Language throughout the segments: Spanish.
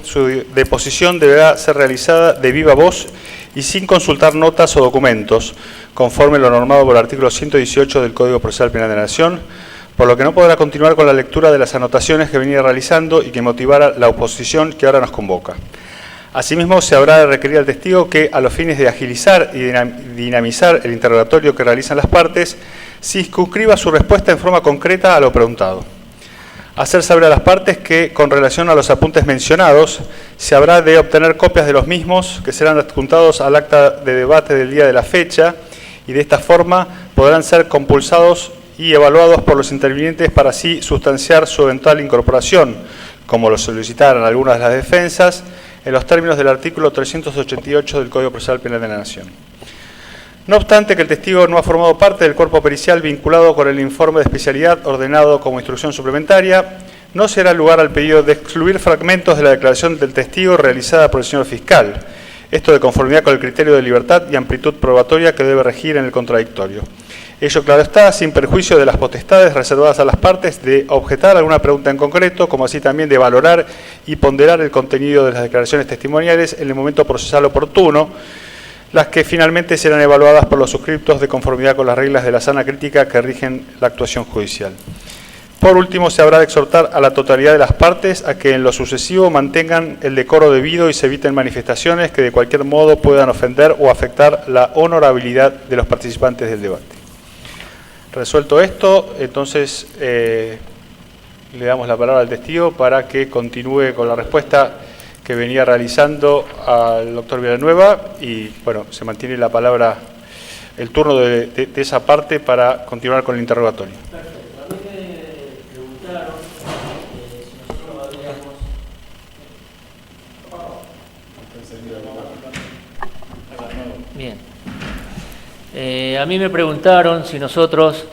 su deposición deberá ser realizada de viva voz y sin consultar notas o documentos, conforme lo normado por el artículo 118 del Código Procesal Penal de la Nación, por lo que no podrá continuar con la lectura de las anotaciones que venía realizando y que motivara la oposición que ahora nos convoca. Asimismo, se habrá de requerir al testigo que, a los fines de agilizar y dinamizar el interrogatorio que realizan las partes, circunscriba su respuesta en forma concreta a lo preguntado. Hacer saber a las partes que, con relación a los apuntes mencionados, se habrá de obtener copias de los mismos que serán adjuntados al acta de debate del día de la fecha y de esta forma podrán ser compulsados y evaluados por los intervinientes para así sustanciar su eventual incorporación, como lo solicitaran algunas de las defensas, en los términos del artículo 388 del Código Procesal Penal de la Nación. No obstante que el testigo no ha formado parte del cuerpo pericial vinculado con el informe de especialidad ordenado como instrucción suplementaria, no se dará lugar al pedido de excluir fragmentos de la declaración del testigo realizada por el señor fiscal, esto de conformidad con el criterio de libertad y amplitud probatoria que debe regir en el contradictorio. Ello, claro está, sin perjuicio de las potestades reservadas a las partes de objetar alguna pregunta en concreto, como así también de valorar y ponderar el contenido de las declaraciones testimoniales en el momento procesal oportuno, las que finalmente serán evaluadas por los suscriptos de conformidad con las reglas de la sana crítica que rigen la actuación judicial. Por último, se habrá de exhortar a la totalidad de las partes a que en lo sucesivo mantengan el decoro debido y se eviten manifestaciones que de cualquier modo puedan ofender o afectar la honorabilidad de los participantes del debate. Resuelto esto, entonces le damos la palabra al testigo para que continúe con la respuesta que venía realizando al doctor Villanueva y, bueno, se mantiene la palabra, el turno de esa parte para continuar con el interrogatorio. Perfecto. A mí me preguntaron si nosotros habíamos... Bien. A mí me preguntaron si nosotros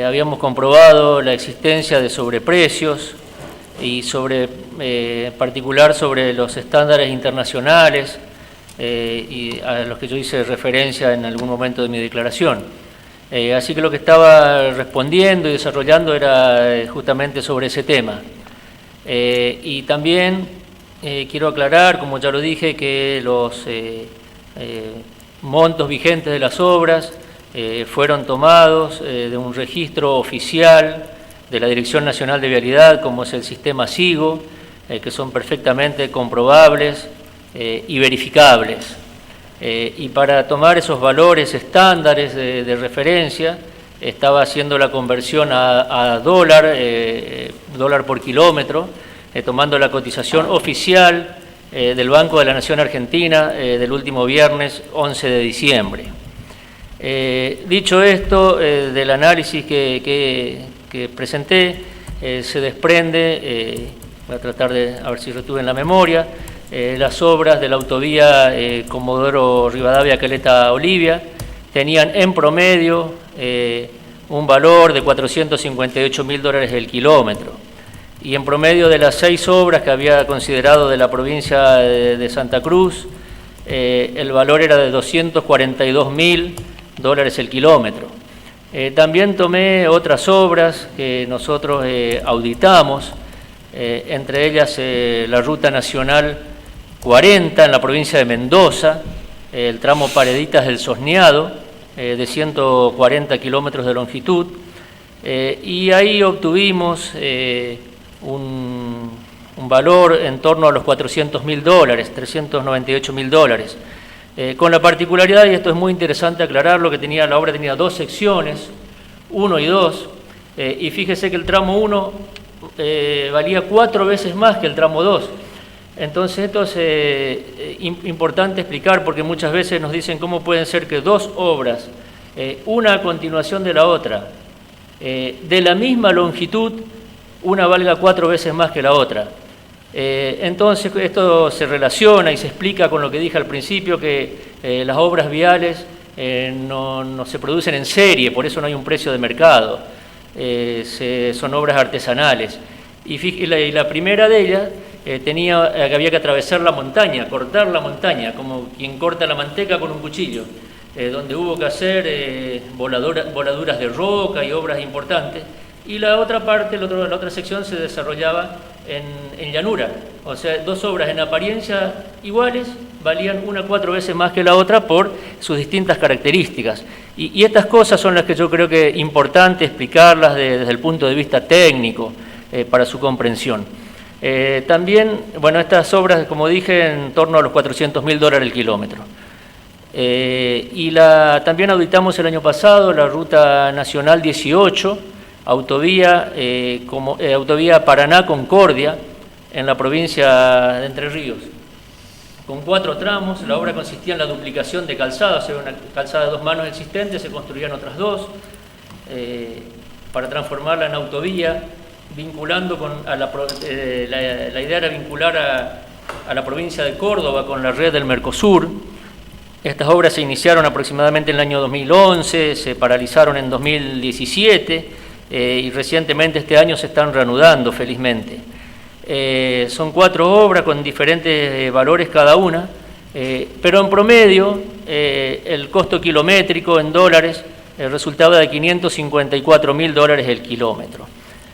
habíamos comprobado la existencia de sobreprecios y en particular sobre los estándares internacionales y a los que yo hice referencia en algún momento de mi declaración. Así que lo que estaba respondiendo y desarrollando era justamente sobre ese tema. Y también quiero aclarar, como ya lo dije, que los montos vigentes de las obras fueron tomados de un registro oficial de la Dirección Nacional de Vialidad, como es el sistema SIGO, que son perfectamente comprobables y verificables. Y para tomar esos valores estándares de referencia, estaba haciendo la conversión a dólar, dólar por kilómetro, tomando la cotización oficial del Banco de la Nación Argentina del último viernes 11 de diciembre. Dicho esto, del análisis que presenté, se desprende, voy a tratar de, a ver si retuve en la memoria, las obras de la autovía Comodoro Rivadavia Caleta Olivia tenían en promedio un valor de $458.000 el kilómetro. Y en promedio de las 6 obras que había considerado de la provincia de Santa Cruz, el valor era de $242.000 el kilómetro. También tomé otras obras que nosotros auditamos, entre ellas la Ruta Nacional 40 en la provincia de Mendoza, el tramo Pareditas del Sosneado, de 140 kilómetros de longitud, y ahí obtuvimos un valor en torno a los $400.000, $398.000, con la particularidad, y esto es muy interesante aclararlo, que la obra tenía 2 secciones, 1 y 2, y fíjese que el tramo 1 valía 4 veces más que el tramo 2. Entonces esto es importante explicar, porque muchas veces nos dicen cómo pueden ser que 2 obras, una a continuación de la otra, de la misma longitud, una valga 4 veces más que la otra. Entonces esto se relaciona y se explica con lo que dije al principio, que las obras viales no se producen en serie, por eso no hay un precio de mercado, son obras artesanales. Y la primera de ellas había que atravesar la montaña, cortar la montaña, como quien corta la manteca con un cuchillo, donde hubo que hacer voladuras de roca y obras importantes. Y la otra parte, la otra sección se desarrollaba en llanura. O sea, dos obras en apariencia iguales valían una 4 veces más que la otra por sus distintas características. Y estas cosas son las que yo creo que es importante explicarlas desde el punto de vista técnico para su comprensión. También, bueno, estas obras, como dije, en torno a los $400.000 el kilómetro. También auditamos el año pasado la Ruta Nacional 18, autovía Paraná-Concordia, en la provincia de Entre Ríos. Con 4 tramos, la obra consistía en la duplicación de calzada, o sea, una calzada de 2 manos existente, se construían otras 2, para transformarla en autovía, vinculando la idea era vincular a la provincia de Córdoba con la red del Mercosur. Estas obras se iniciaron aproximadamente en el año 2011, se paralizaron en 2017 y recientemente este año se están reanudando, felizmente. Son 4 obras con diferentes valores cada una, pero en promedio el costo kilométrico en dólares resultaba de $554.000 el kilómetro.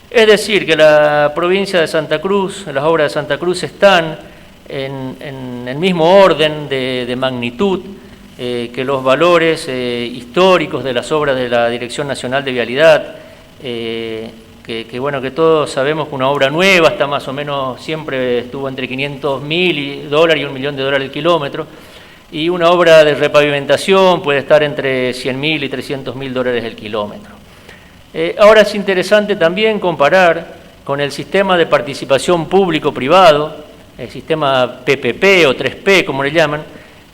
Es decir, que la provincia de Santa Cruz, las obras de Santa Cruz están en el mismo orden de magnitud que los valores históricos de las obras de la Dirección Nacional de Vialidad, bueno, que todos sabemos que una obra nueva está más o menos, siempre estuvo entre $500.000 y $1 millón el kilómetro, y una obra de repavimentación puede estar entre $100.000 y $300.000 el kilómetro. Ahora es interesante también comparar con el sistema de participación público-privado, el sistema PPP o 3P, como le llaman,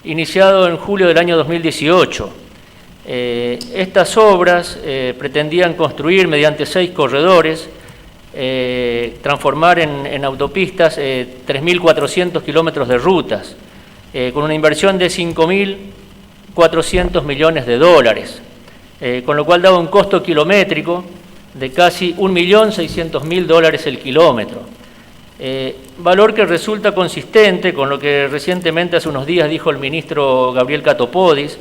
iniciado en julio del año 2018. Estas obras pretendían construir mediante 6 corredores, transformar en autopistas 3.400 kilómetros de rutas, con una inversión de $5.400 millones, con lo cual daba un costo kilométrico de casi $1.600.000 el kilómetro. Valor que resulta consistente con lo que recientemente, hace unos días, dijo el ministro Gabriel Catopodis,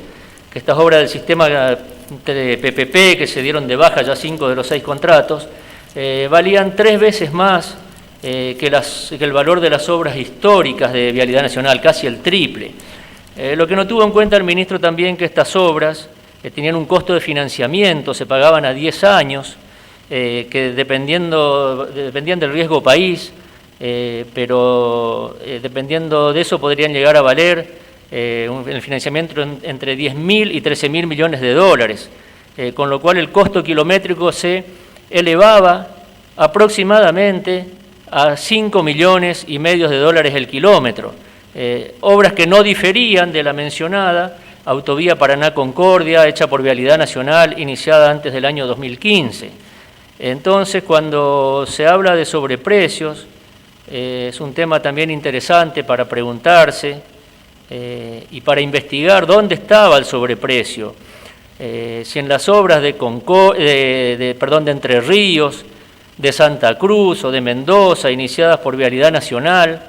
que estas obras del sistema de PPP, que se dieron de baja ya 5 de los 6 contratos, valían 3 veces más que el valor de las obras históricas de Vialidad Nacional, casi el triple. Lo que no tuvo en cuenta el ministro también, que estas obras tenían un costo de financiamiento, se pagaban a 10 años, que dependían del riesgo país, pero dependiendo de eso podrían llegar a valer el financiamiento entre $10.000 y $13.000 millones, con lo cual el costo kilométrico se elevaba aproximadamente a $5,5 millones el kilómetro. Obras que no diferían de la mencionada autovía Paraná-Concordia, hecha por Vialidad Nacional, iniciada antes del año 2015. Entonces, cuando se habla de sobreprecios, es un tema también interesante para preguntarse y para investigar dónde estaba el sobreprecio. Si en las obras de Entre Ríos, de Santa Cruz o de Mendoza, iniciadas por Vialidad Nacional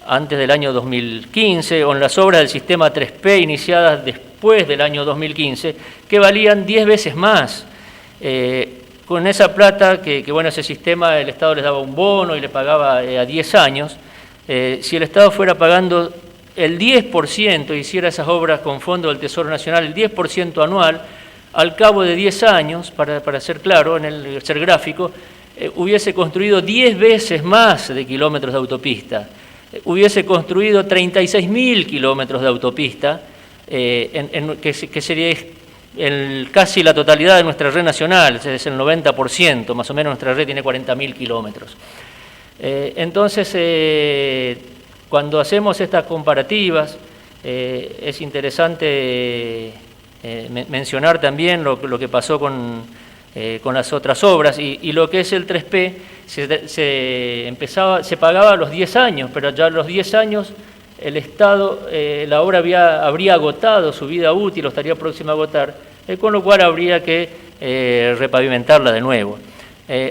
antes del año 2015, o en las obras del sistema 3P iniciadas después del año 2015, que valían 10 veces más. Con esa plata, bueno, ese sistema el Estado les daba un bono y le pagaba a 10 años, si el Estado fuera pagando el 10%, hiciera esas obras con fondo del Tesoro Nacional, el 10% anual, al cabo de 10 años, para ser claro, ser gráfico, hubiese construido 10 veces más de kilómetros de autopista, hubiese construido 36.000 kilómetros de autopista, que sería casi la totalidad de nuestra red nacional, es el 90%, más o menos nuestra red tiene 40.000 kilómetros. Entonces, cuando hacemos estas comparativas, es interesante mencionar también lo que pasó con las otras obras, y lo que es el 3P se pagaba a los 10 años, pero ya a los 10 años el Estado, la obra habría agotado su vida útil o estaría próxima a agotar, con lo cual habría que repavimentarla de nuevo.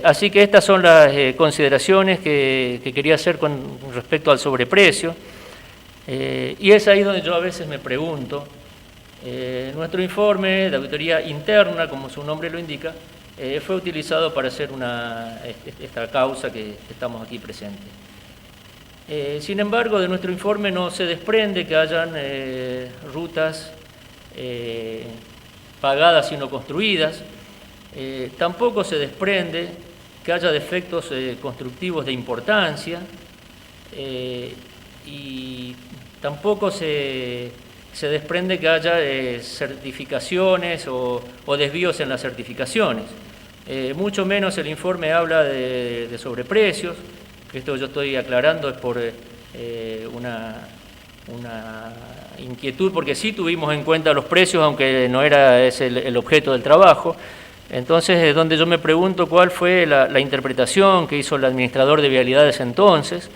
Así que estas son las consideraciones que quería hacer con respecto al sobreprecio, y es ahí donde yo a veces me pregunto, nuestro informe de auditoría interna, como su nombre lo indica, fue utilizado para hacer esta causa que estamos aquí presentes. Sin embargo, de nuestro informe no se desprende que hayan rutas pagadas y no construidas. Tampoco se desprende que haya defectos constructivos de importancia y tampoco se desprende que haya certificaciones o desvíos en las certificaciones. Mucho menos el informe habla de sobreprecios. Esto yo estoy aclarando es por una inquietud, porque sí tuvimos en cuenta los precios, aunque no era ese el objeto del trabajo. Entonces es donde yo me pregunto cuál fue la interpretación que hizo el administrador de vialidades entonces,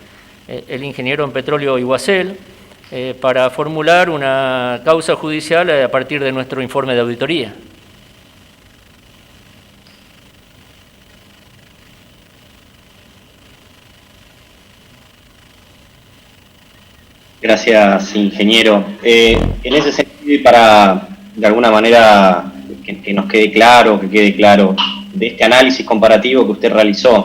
el ingeniero en petróleo Iguacel, para formular una causa judicial a partir de nuestro informe de auditoría. Gracias, ingeniero. En ese sentido, y para de alguna manera que nos quede claro, de este análisis comparativo que usted realizó,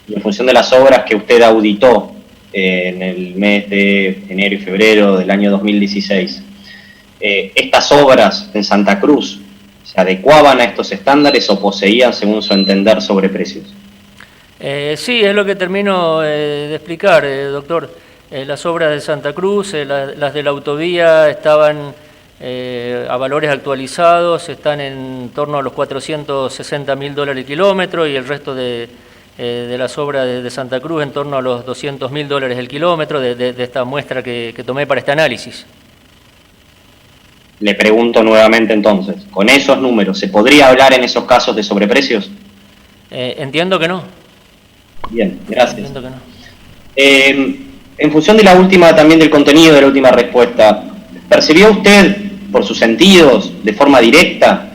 y en función de las obras que usted auditó en el mes de enero y febrero del año 2016, ¿estas obras en Santa Cruz se adecuaban a estos estándares o poseían, según su entender, sobreprecios? Sí, es lo que termino de explicar, doctor. Las obras de Santa Cruz, las de la autovía estaban a valores actualizados, están en torno a los $460.000 el kilómetro, y el resto de las obras de Santa Cruz en torno a los $200.000 el kilómetro de esta muestra que tomé para este análisis. Le pregunto nuevamente entonces, ¿con esos números se podría hablar en esos casos de sobreprecios? Entiendo que no. Bien, gracias. Entiendo que no. En función de la última, también del contenido de la última respuesta, ¿percibió usted, por sus sentidos, de forma directa,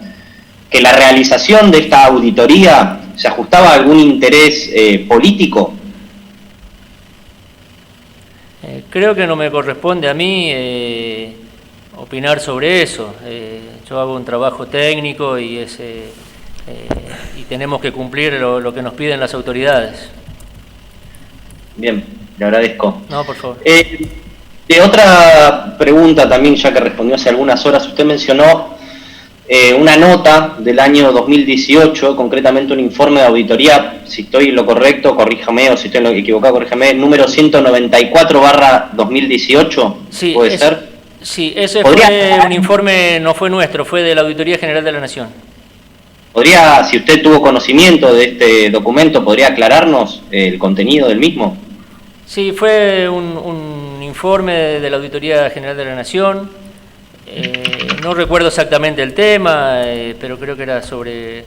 que la realización de esta auditoría se ajustaba a algún interés político? Creo que no me corresponde a mí opinar sobre eso. Yo hago un trabajo técnico y tenemos que cumplir lo que nos piden las autoridades. Bien, le agradezco. No, por favor. De otra pregunta también, ya que respondió hace algunas horas, usted mencionó una nota del año 2018, concretamente un informe de auditoría, si estoy en lo correcto, corríjame, o si estoy en lo equivocado, corríjame, número 194/2018, sí, ¿puede ser? Sí, ese fue un informe, no fue nuestro, fue de la Auditoría General de la Nación. ¿Podría, si usted tuvo conocimiento de este documento, podría aclararnos el contenido del mismo? Sí, fue un informe de la Auditoría General de la Nación. No recuerdo exactamente el tema, pero creo que era sobre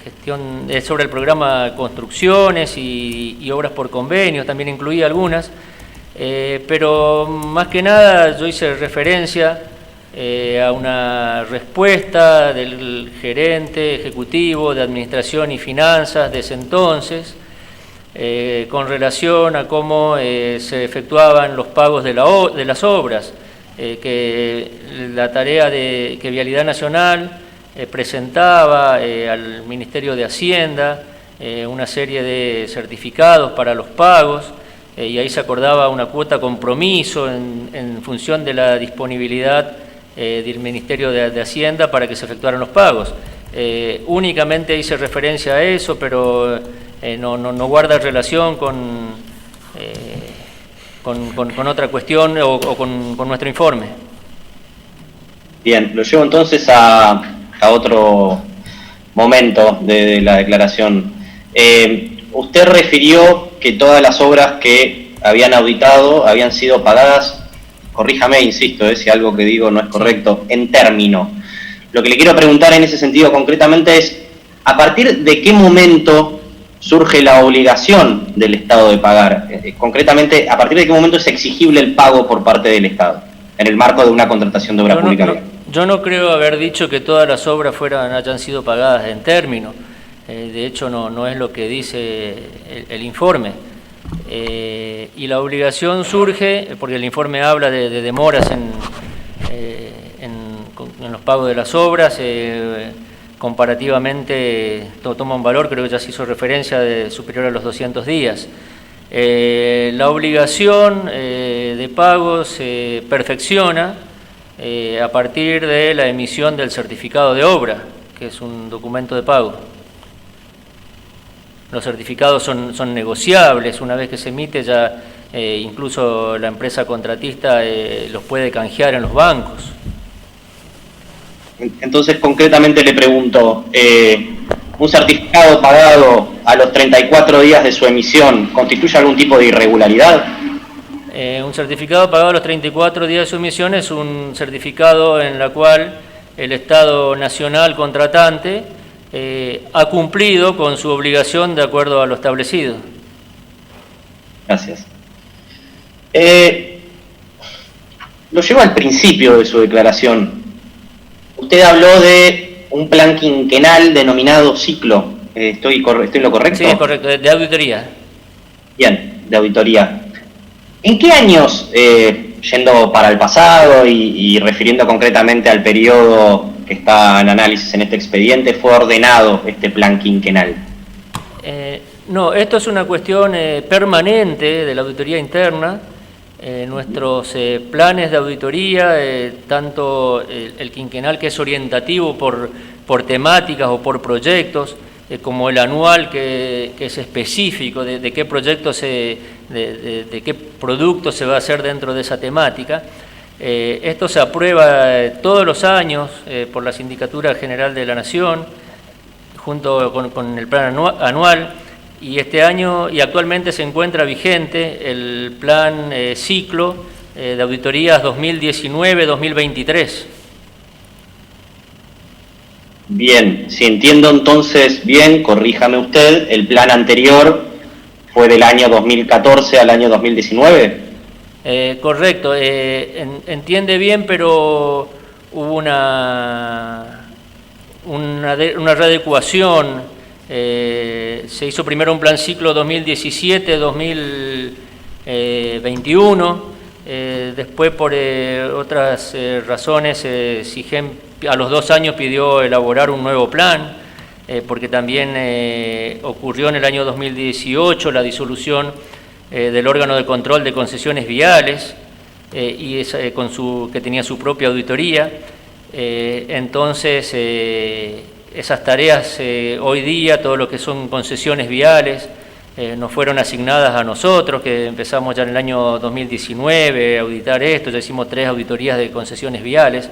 gestión, sobre el programa Construcciones y obras por convenio, también incluía algunas. Pero más que nada yo hice referencia a una respuesta del gerente ejecutivo de Administración y Finanzas de ese entonces, con relación a cómo se efectuaban los pagos de las obras, que la tarea que Vialidad Nacional presentaba al Ministerio de Hacienda una serie de certificados para los pagos, y ahí se acordaba una cuota compromiso en función de la disponibilidad del Ministerio de Hacienda para que se efectuaran los pagos. Únicamente hice referencia a eso, pero no guarda relación con otra cuestión o con nuestro informe. Bien, lo llevo entonces a otro momento de la declaración. Usted refirió que todas las obras que habían auditado habían sido pagadas, corríjame, insisto, si algo que digo no es correcto, en término. Lo que le quiero preguntar en ese sentido concretamente es, ¿a partir de qué momento surge la obligación del Estado de pagar? Concretamente, ¿a partir de qué momento es exigible el pago por parte del Estado, en el marco de una contratación de obra pública? Yo no creo haber dicho que todas las obras hayan sido pagadas en término. De hecho, no es lo que dice el informe. Y la obligación surge, porque el informe habla de demoras en los pagos de las obras, comparativamente toma un valor, creo que ya se hizo referencia, superior a los 200 días. La obligación de pago se perfecciona a partir de la emisión del certificado de obra, que es un documento de pago. Los certificados son negociables, una vez que se emite ya incluso la empresa contratista los puede canjear en los bancos. Entonces, concretamente le pregunto, ¿un certificado pagado a los 34 días de su emisión constituye algún tipo de irregularidad? Un certificado pagado a los 34 días de su emisión es un certificado en el cual el Estado Nacional contratante ha cumplido con su obligación de acuerdo a lo establecido. Gracias. Lo llevo al principio de su declaración. Usted habló de un plan quinquenal denominado ciclo. ¿Estoy en lo correcto? Sí, es correcto, de auditoría. Bien, de auditoría. ¿En qué años, yendo para el pasado y refiriendo concretamente al periodo que está en análisis en este expediente, fue ordenado este plan quinquenal? No, esto es una cuestión permanente de la auditoría interna. Nuestros planes de auditoría, tanto el quinquenal, que es orientativo por temáticas o por proyectos, como el anual, que es específico de qué proyectos, de qué producto se va a hacer dentro de esa temática. Esto se aprueba todos los años por la Sindicatura General de la Nación, junto con el plan anual. Y este año, y actualmente se encuentra vigente el plan ciclo de auditorías 2019-2023. Bien, si entiendo entonces bien, corríjame usted, el plan anterior fue del año 2014 al año 2019. Correcto, entiende bien, pero hubo una readecuación. Se hizo primero un plan ciclo 2017-2021, después por otras razones SIGEM a los 2 años pidió elaborar un nuevo plan, porque también ocurrió en el año 2018 la disolución del órgano de control de concesiones viales, que tenía su propia auditoría. Entonces, esas tareas hoy día, todo lo que son concesiones viales, nos fueron asignadas a nosotros, que empezamos ya en el año 2019 a auditar esto, ya hicimos 3 auditorías de concesiones viales.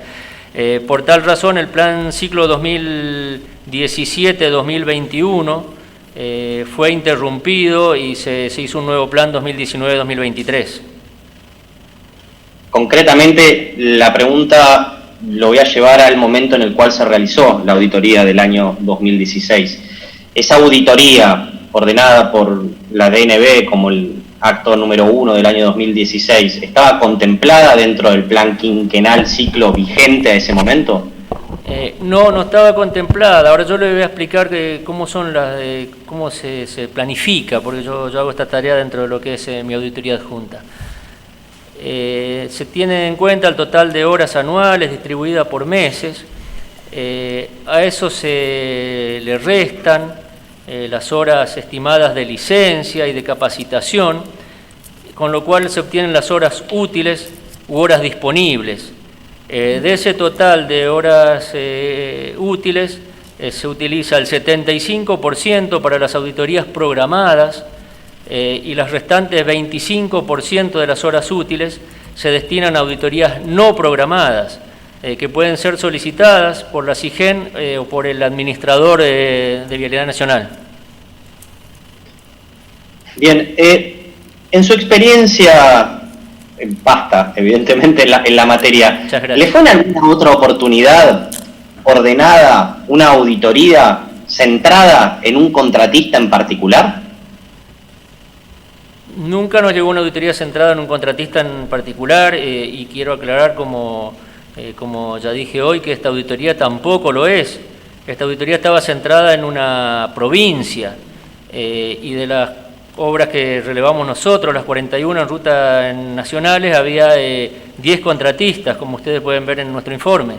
Por tal razón, el plan ciclo 2017-2021 fue interrumpido y se hizo un nuevo plan 2019-2023. Concretamente, la pregunta lo voy a llevar al momento en el cual se realizó la auditoría del año 2016. Esa auditoría, ordenada por la DNB como el acto número 1 del año 2016, ¿estaba contemplada dentro del plan quinquenal ciclo vigente a ese momento? No estaba contemplada. Ahora yo le voy a explicar cómo se planifica, porque yo hago esta tarea dentro de lo que es mi auditoría adjunta. Se tiene en cuenta el total de horas anuales distribuidas por meses. A eso se le restan las horas estimadas de licencia y de capacitación, con lo cual se obtienen las horas útiles u horas disponibles. De ese total de horas útiles se utiliza el 75% para las auditorías programadas, y las restantes 25% de las horas útiles se destinan a auditorías no programadas, que pueden ser solicitadas por la SIGEN o por el administrador de Vialidad Nacional. Bien, en su experiencia vasta, evidentemente, en la materia, ¿le fue en alguna otra oportunidad ordenada una auditoría centrada en un contratista en particular? Nunca nos llegó una auditoría centrada en un contratista en particular, y quiero aclarar, como ya dije hoy, que esta auditoría tampoco lo es. Esta auditoría estaba centrada en una provincia, y de las obras que relevamos nosotros, las 41 en rutas nacionales, había 10 contratistas, como ustedes pueden ver en nuestro informe.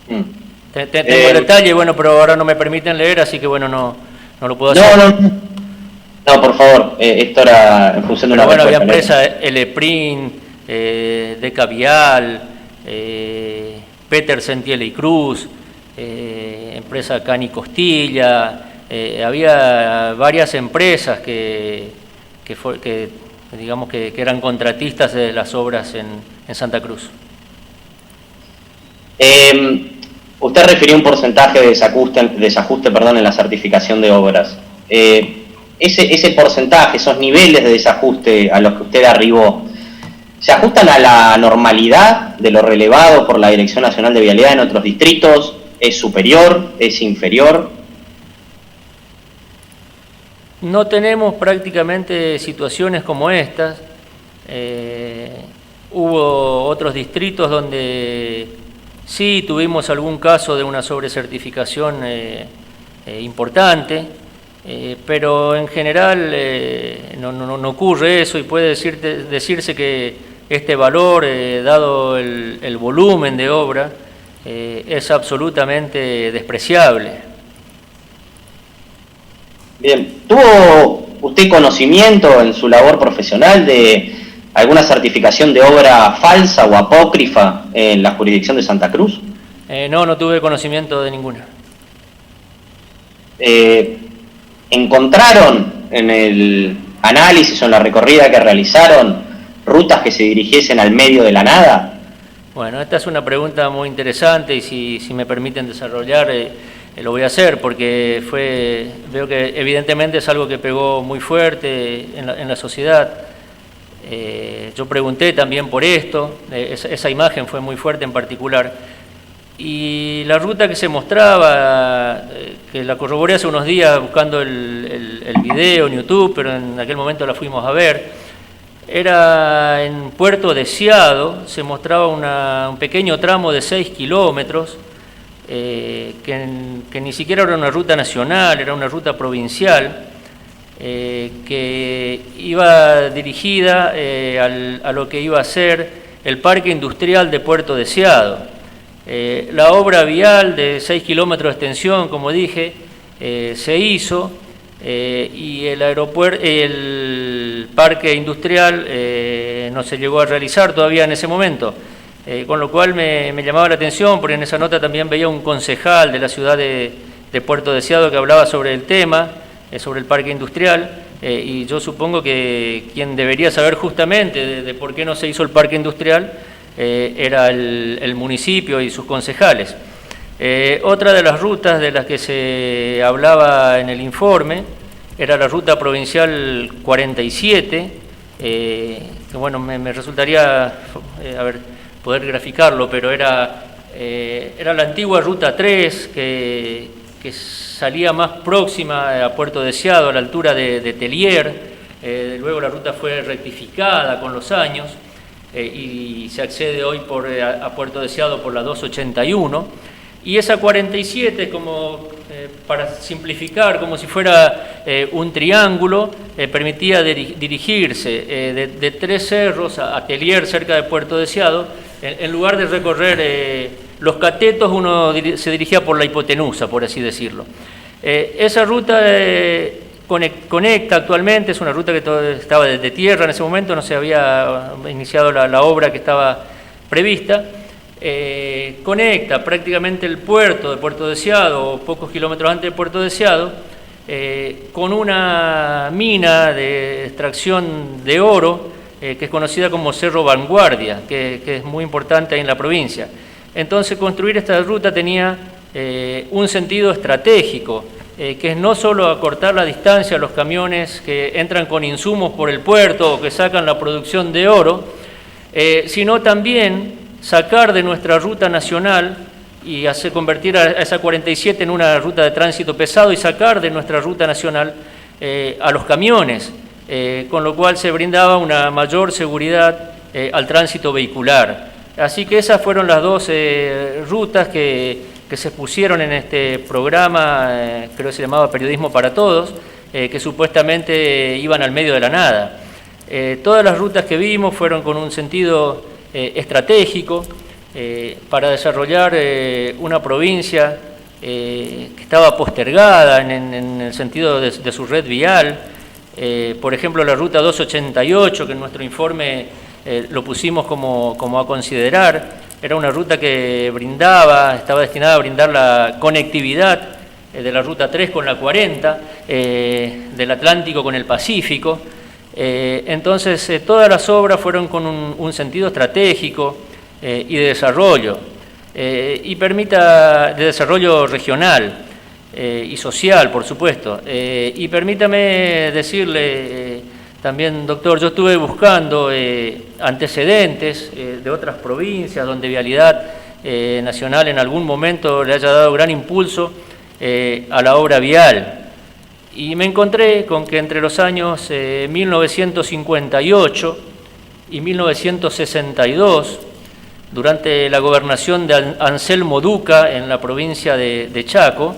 Tengo el detalle, bueno, pero ahora no me permiten leer, así que bueno, no lo puedo hacer. No, por favor, esto era en función de una respuesta. Bueno, había empresas, Eleprin, Deca Vial, Petersen, Tiele y Cruz, empresa Cani Costilla, había varias empresas que digamos que eran contratistas de las obras en Santa Cruz. Usted refirió un porcentaje de desajuste en la certificación de obras. Ese porcentaje, esos niveles de desajuste a los que usted arribó, ¿se ajustan a la normalidad de lo relevado por la Dirección Nacional de Vialidad en otros distritos? ¿Es superior? ¿Es inferior? No tenemos prácticamente situaciones como estas. Hubo otros distritos donde sí tuvimos algún caso de una sobrecertificación importante, pero en general no ocurre eso, y puede decirse que este valor, dado el volumen de obra, es absolutamente despreciable. Bien, ¿tuvo usted conocimiento en su labor profesional de alguna certificación de obra falsa o apócrifa en la jurisdicción de Santa Cruz? No tuve conocimiento de ninguna. ¿Encontraron en el análisis o en la recorrida que realizaron rutas que se dirigiesen al medio de la nada? Bueno, esta es una pregunta muy interesante, y si me permiten desarrollar, lo voy a hacer, porque veo que evidentemente es algo que pegó muy fuerte en la sociedad. Yo pregunté también por esto, esa imagen fue muy fuerte en particular, y la ruta que se mostraba, que la corroboré hace unos días buscando el video en YouTube, pero en aquel momento la fuimos a ver, era en Puerto Deseado. Se mostraba un pequeño tramo de 6 kilómetros, que ni siquiera era una ruta nacional, era una ruta provincial, que iba dirigida a lo que iba a ser el Parque Industrial de Puerto Deseado. La obra vial de 6 kilómetros de extensión, como dije, se hizo, y el Parque Industrial no se llegó a realizar todavía en ese momento. Con lo cual me llamaba la atención, porque en esa nota también veía un concejal de la ciudad de Puerto Deseado que hablaba sobre el tema, sobre el parque industrial, y yo supongo que quien debería saber justamente de por qué no se hizo el parque industrial era el municipio y sus concejales. Otra de las rutas de las que se hablaba en el informe era la ruta provincial 47, que bueno, me resultaría, poder graficarlo, pero era la antigua Ruta 3, que salía más próxima a Puerto Deseado, a la altura de Tellier. Luego la ruta fue rectificada con los años, y se accede hoy a Puerto Deseado por la 281. Y esa 47, para simplificar, como si fuera un triángulo, permitía dirigirse de Tres Cerros a Tellier, cerca de Puerto Deseado. En lugar de recorrer los catetos, uno se dirigía por la hipotenusa, por así decirlo. Esa ruta conecta actualmente, es una ruta que estaba de tierra en ese momento, no se había iniciado la obra que estaba prevista. Conecta prácticamente el puerto de Puerto Deseado, pocos kilómetros antes de Puerto Deseado, con una mina de extracción de oro, que es conocida como Cerro Vanguardia, que es muy importante ahí en la provincia. Entonces, construir esta ruta tenía un sentido estratégico, que es no solo acortar la distancia a los camiones que entran con insumos por el puerto o que sacan la producción de oro, sino también sacar de nuestra ruta nacional y convertir a esa 47 en una ruta de tránsito pesado, y sacar de nuestra ruta nacional a los camiones, con lo cual se brindaba una mayor seguridad al tránsito vehicular. Así que esas fueron las dos rutas que se pusieron en este programa, creo que se llamaba Periodismo para Todos, que supuestamente iban al medio de la nada. Todas las rutas que vimos fueron con un sentido estratégico. para desarrollar una provincia que estaba postergada en el sentido de su red vial. Por ejemplo, la ruta 288, que en nuestro informe lo pusimos como a considerar, era una ruta que estaba destinada a brindar la conectividad de la ruta 3 con la 40, del Atlántico con el Pacífico. Entonces, todas las obras fueron con un sentido estratégico y de desarrollo, de desarrollo regional y social, por supuesto. Y permítame decirle también, doctor, yo estuve buscando antecedentes de otras provincias donde Vialidad Nacional en algún momento le haya dado gran impulso a la obra vial. Y me encontré con que entre los años 1958 y 1962, durante la gobernación de Anselmo Duca en la provincia de Chaco,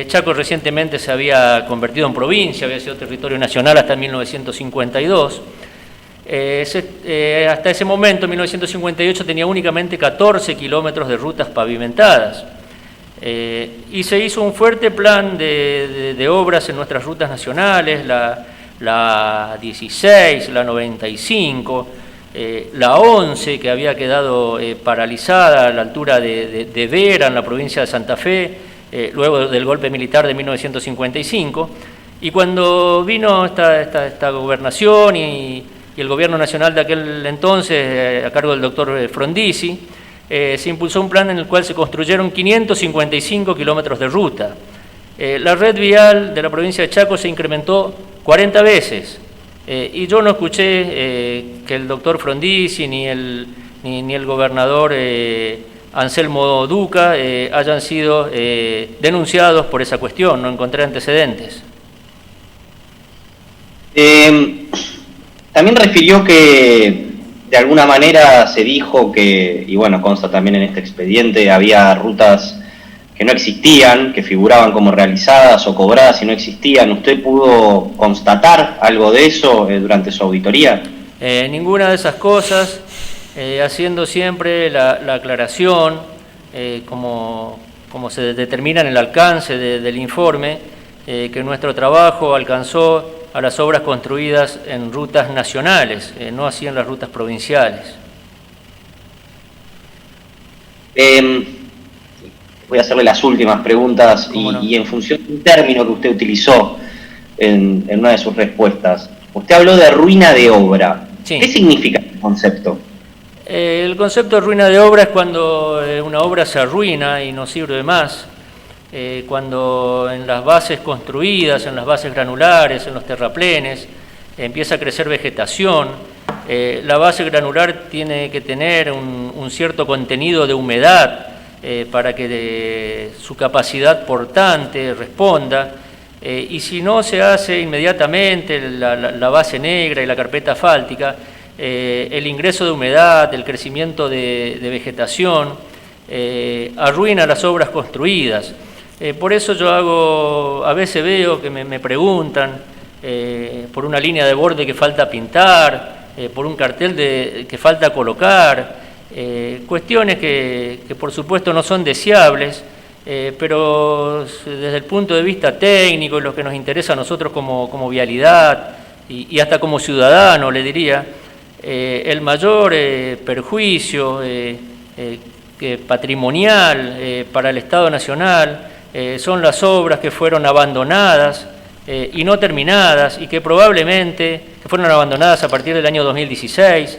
Chaco recientemente se había convertido en provincia, había sido territorio nacional hasta 1952. Hasta ese momento, en 1958, tenía únicamente 14 kilómetros de rutas pavimentadas. Y se hizo un fuerte plan de obras en nuestras rutas nacionales, la 16, la 95, la 11, que había quedado paralizada a la altura de Vera, en la provincia de Santa Fe, luego del golpe militar de 1955. Y cuando vino esta gobernación y el gobierno nacional de aquel entonces, a cargo del doctor Frondizi, se impulsó un plan en el cual se construyeron 555 kilómetros de ruta. La red vial de la provincia de Chaco se incrementó 40 veces. Y yo no escuché que el doctor Frondizi ni el gobernador Anselmo Duca hayan sido denunciados por esa cuestión, no encontré antecedentes. También refirió que de alguna manera se dijo que, y bueno, consta también en este expediente, había rutas que no existían, que figuraban como realizadas o cobradas y no existían. ¿Usted pudo constatar algo de eso durante su auditoría? Ninguna de esas cosas, haciendo siempre la aclaración, como se determina en el alcance del informe, que nuestro trabajo alcanzó a las obras construidas en rutas nacionales, no así en las rutas provinciales. Voy a hacerle las últimas preguntas y en función de un término que usted utilizó en una de sus respuestas. Usted habló de ruina de obra. Sí. ¿Qué significa el concepto? El concepto de ruina de obra es cuando una obra se arruina y no sirve más. Cuando en las bases construidas, en las bases granulares, en los terraplenes, empieza a crecer vegetación. La base granular tiene que tener un cierto contenido de humedad para que su capacidad portante responda, y si no se hace inmediatamente la base negra y la carpeta asfáltica, el ingreso de humedad, el crecimiento de vegetación, arruina las obras construidas. Por eso yo a veces veo que me preguntan por una línea de borde que falta pintar, por un cartel que falta colocar, cuestiones que por supuesto no son deseables, pero desde el punto de vista técnico y lo que nos interesa a nosotros como vialidad y hasta como ciudadano, le diría, el mayor perjuicio patrimonial para el Estado Nacional son las obras que fueron abandonadas y no terminadas, y que probablemente fueron abandonadas a partir del año 2016,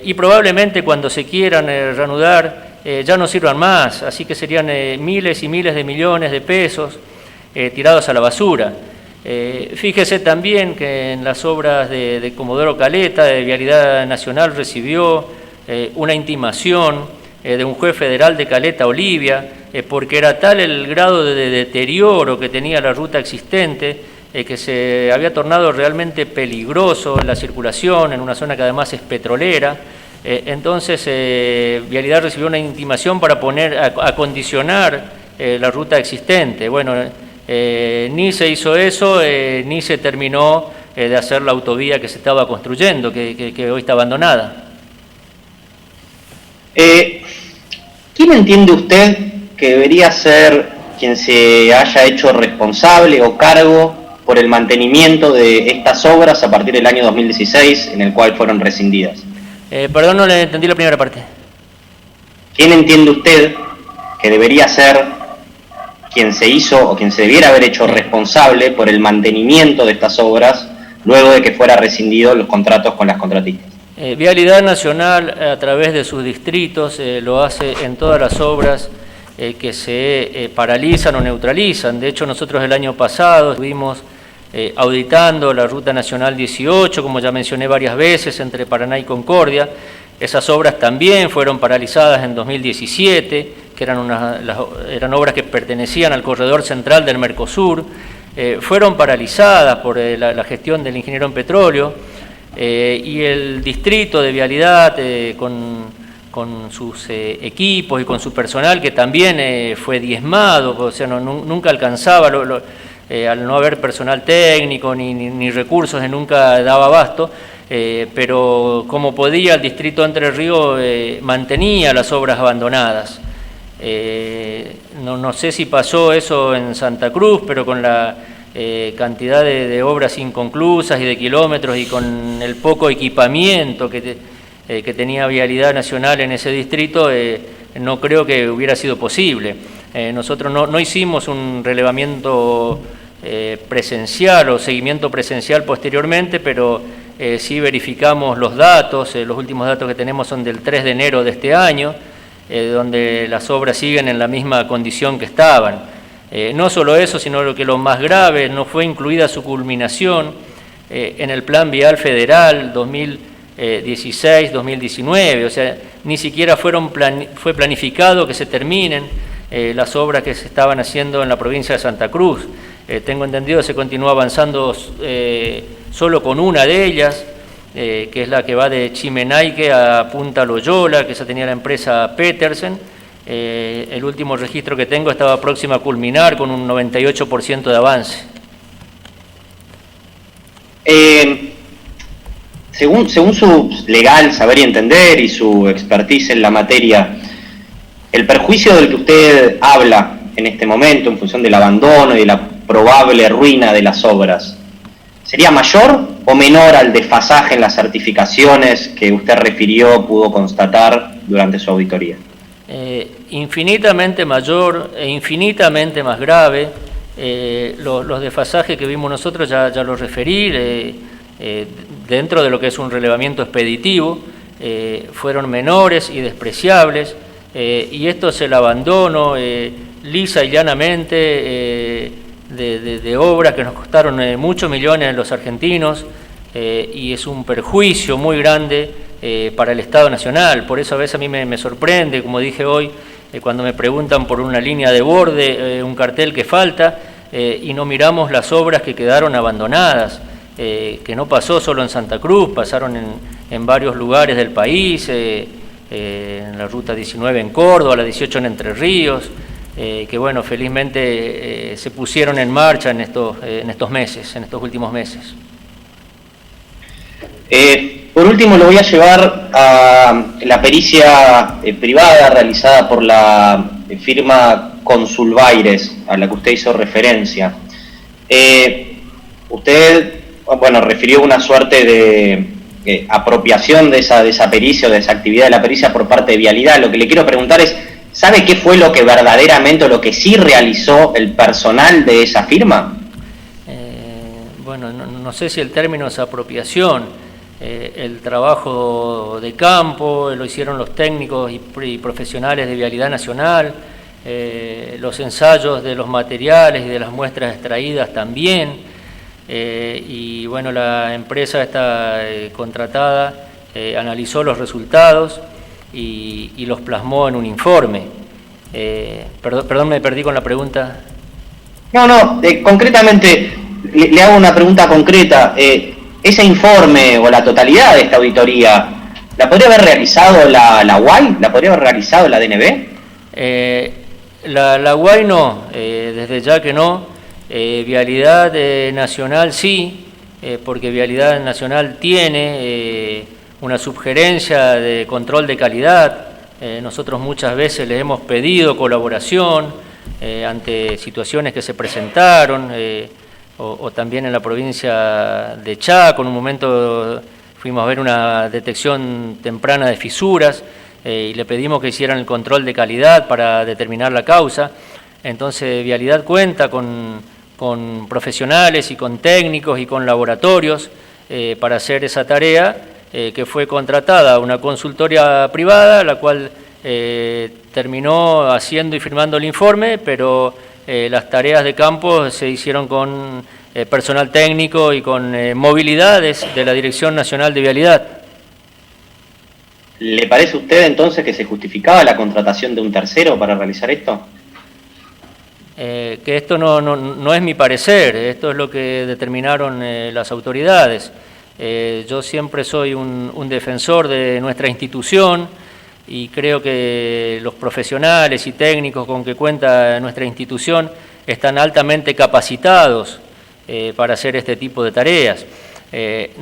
y probablemente cuando se quieran reanudar ya no sirvan más, así que serían miles y miles de millones de pesos tirados a la basura. Fíjese también que en las obras de Comodoro Caleta, de Vialidad Nacional, recibió una intimación de un juez federal de Caleta, Olivia, porque era tal el grado de deterioro que tenía la ruta existente, que se había tornado realmente peligroso la circulación en una zona que además es petrolera. Entonces Vialidad recibió una intimación para acondicionar la ruta existente. Bueno, ni se hizo eso, ni se terminó de hacer la autovía que se estaba construyendo, que hoy está abandonada. ¿Quién entiende usted que debería ser quien se haya hecho responsable o cargo por el mantenimiento de estas obras a partir del año 2016, en el cual fueron rescindidas? Perdón, no le entendí la primera parte. ¿Quién entiende usted que debería ser quien se hizo o quien se debiera haber hecho responsable por el mantenimiento de estas obras luego de que fuera rescindidos los contratos con las contratistas? Vialidad Nacional, a través de sus distritos, lo hace en todas las obras que se paralizan o neutralizan. De hecho, nosotros el año pasado estuvimos auditando la Ruta Nacional 18, como ya mencioné varias veces, entre Paraná y Concordia. Esas obras también fueron paralizadas en 2017, que eran obras que pertenecían al corredor central del Mercosur. Fueron paralizadas por la gestión del ingeniero en petróleo, y el distrito de Vialidad, con sus equipos y con su personal, que también fue diezmado, o sea, nunca alcanzaba, al no haber personal técnico ni recursos, nunca daba abasto. Pero como podía, el distrito de Entre Ríos mantenía las obras abandonadas. No sé si pasó eso en Santa Cruz, pero con la cantidad de obras inconclusas y de kilómetros y con el poco equipamiento que tenía Vialidad Nacional en ese distrito, no creo que hubiera sido posible. Nosotros no hicimos un relevamiento presencial o seguimiento presencial posteriormente, pero sí verificamos los datos. Los últimos datos que tenemos son del 3 de enero de este año, donde las obras siguen en la misma condición que estaban. No solo eso, sino lo más grave, no fue incluida su culminación en el Plan Vial Federal 2016-2019, o sea, ni siquiera fue planificado que se terminen las obras que se estaban haciendo en la provincia de Santa Cruz. Tengo entendido que se continúa avanzando solo con una de ellas, que es la que va de Chimenaique a Punta Loyola, que esa tenía la empresa Petersen. El último registro que tengo estaba próxima a culminar con un 98% de avance. Según su legal saber y entender y su expertise en la materia, el perjuicio del que usted habla en este momento, en función del abandono y de la probable ruina de las obras, ¿sería mayor o menor al desfasaje en las certificaciones que usted refirió, pudo constatar durante su auditoría? Infinitamente mayor e infinitamente más grave. Los desfasajes que vimos nosotros ya los referí, dentro de lo que es un relevamiento expeditivo, fueron menores y despreciables, y esto es el abandono lisa y llanamente de obras que nos costaron muchos millones a los argentinos, y es un perjuicio muy grande para el Estado Nacional. Por eso a veces a mí me sorprende, como dije hoy, cuando me preguntan por una línea de borde, un cartel que falta, y no miramos las obras que quedaron abandonadas, que no pasó solo en Santa Cruz, pasaron en varios lugares del país, en la Ruta 19 en Córdoba, la 18 en Entre Ríos, que bueno, felizmente se pusieron en marcha en estos últimos meses. Por último, lo voy a llevar a la pericia privada realizada por la firma Consulvaires, a la que usted hizo referencia. Usted, bueno, refirió una suerte de apropiación de esa pericia o de esa actividad de la pericia por parte de Vialidad. Lo que le quiero preguntar es, ¿sabe qué fue lo que verdaderamente, o lo que sí realizó el personal de esa firma? Bueno, no sé si el término es apropiación. El trabajo de campo lo hicieron los técnicos y profesionales de Vialidad Nacional, los ensayos de los materiales y de las muestras extraídas también, y bueno, la empresa esta contratada analizó los resultados y los plasmó en un informe. Perdón, me perdí con la pregunta. No, concretamente le hago una pregunta concreta. Ese informe o la totalidad de esta auditoría, ¿la podría haber realizado la UAI? ¿La podría haber realizado la DNB? La UAI no, desde ya que no. Vialidad Nacional sí, porque Vialidad Nacional tiene una subgerencia de control de calidad Nosotros muchas veces les hemos pedido colaboración ante situaciones que se presentaron, o también en la provincia de Chaco. En un momento fuimos a ver una detección temprana de fisuras y le pedimos que hicieran el control de calidad para determinar la causa. Entonces Vialidad cuenta con profesionales y con técnicos y con laboratorios para hacer esa tarea, que fue contratada una consultoria privada, la cual terminó haciendo y firmando el informe, pero las tareas de campo se hicieron con personal técnico y con movilidades de la Dirección Nacional de Vialidad. ¿Le parece a usted entonces que se justificaba la contratación de un tercero para realizar esto? Que esto no es mi parecer, esto es lo que determinaron las autoridades. Yo siempre soy un defensor de nuestra institución y creo que los profesionales y técnicos con que cuenta nuestra institución están altamente capacitados para hacer este tipo de tareas.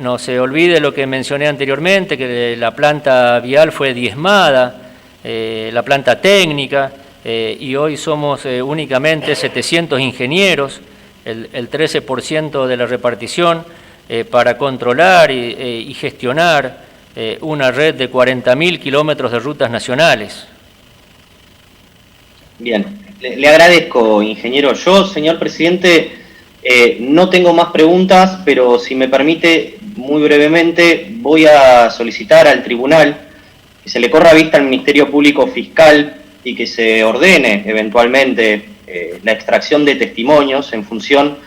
No se olvide lo que mencioné anteriormente, que la planta vial fue diezmada, la planta técnica, y hoy somos únicamente 700 ingenieros, el 13% de la repartición, para controlar y gestionar una red de 40.000 kilómetros de rutas nacionales. Bien, le agradezco, ingeniero. Yo, señor presidente, no tengo más preguntas, pero si me permite, muy brevemente, voy a solicitar al tribunal que se le corra vista al Ministerio Público Fiscal y que se ordene eventualmente la extracción de testimonios en función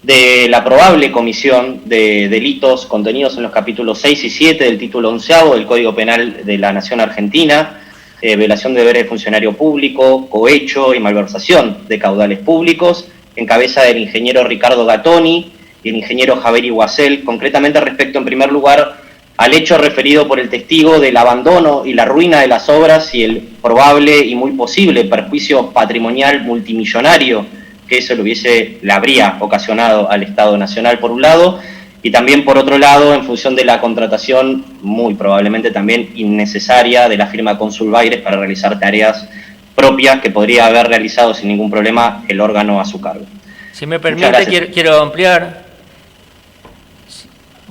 de la probable comisión de delitos contenidos en los capítulos 6 y 7 del título 11º del Código Penal de la Nación Argentina, violación de deberes de funcionario público, cohecho y malversación de caudales públicos, en cabeza del ingeniero Ricardo Gattoni y el ingeniero Javier Iguacel, concretamente respecto, en primer lugar, al hecho referido por el testigo del abandono y la ruina de las obras y el probable y muy posible perjuicio patrimonial multimillonario que eso le habría ocasionado al Estado Nacional, por un lado, y también, por otro lado, en función de la contratación, muy probablemente también innecesaria, de la firma Consulbaires para realizar tareas propias que podría haber realizado sin ningún problema el órgano a su cargo. Si me permite, quiero ampliar.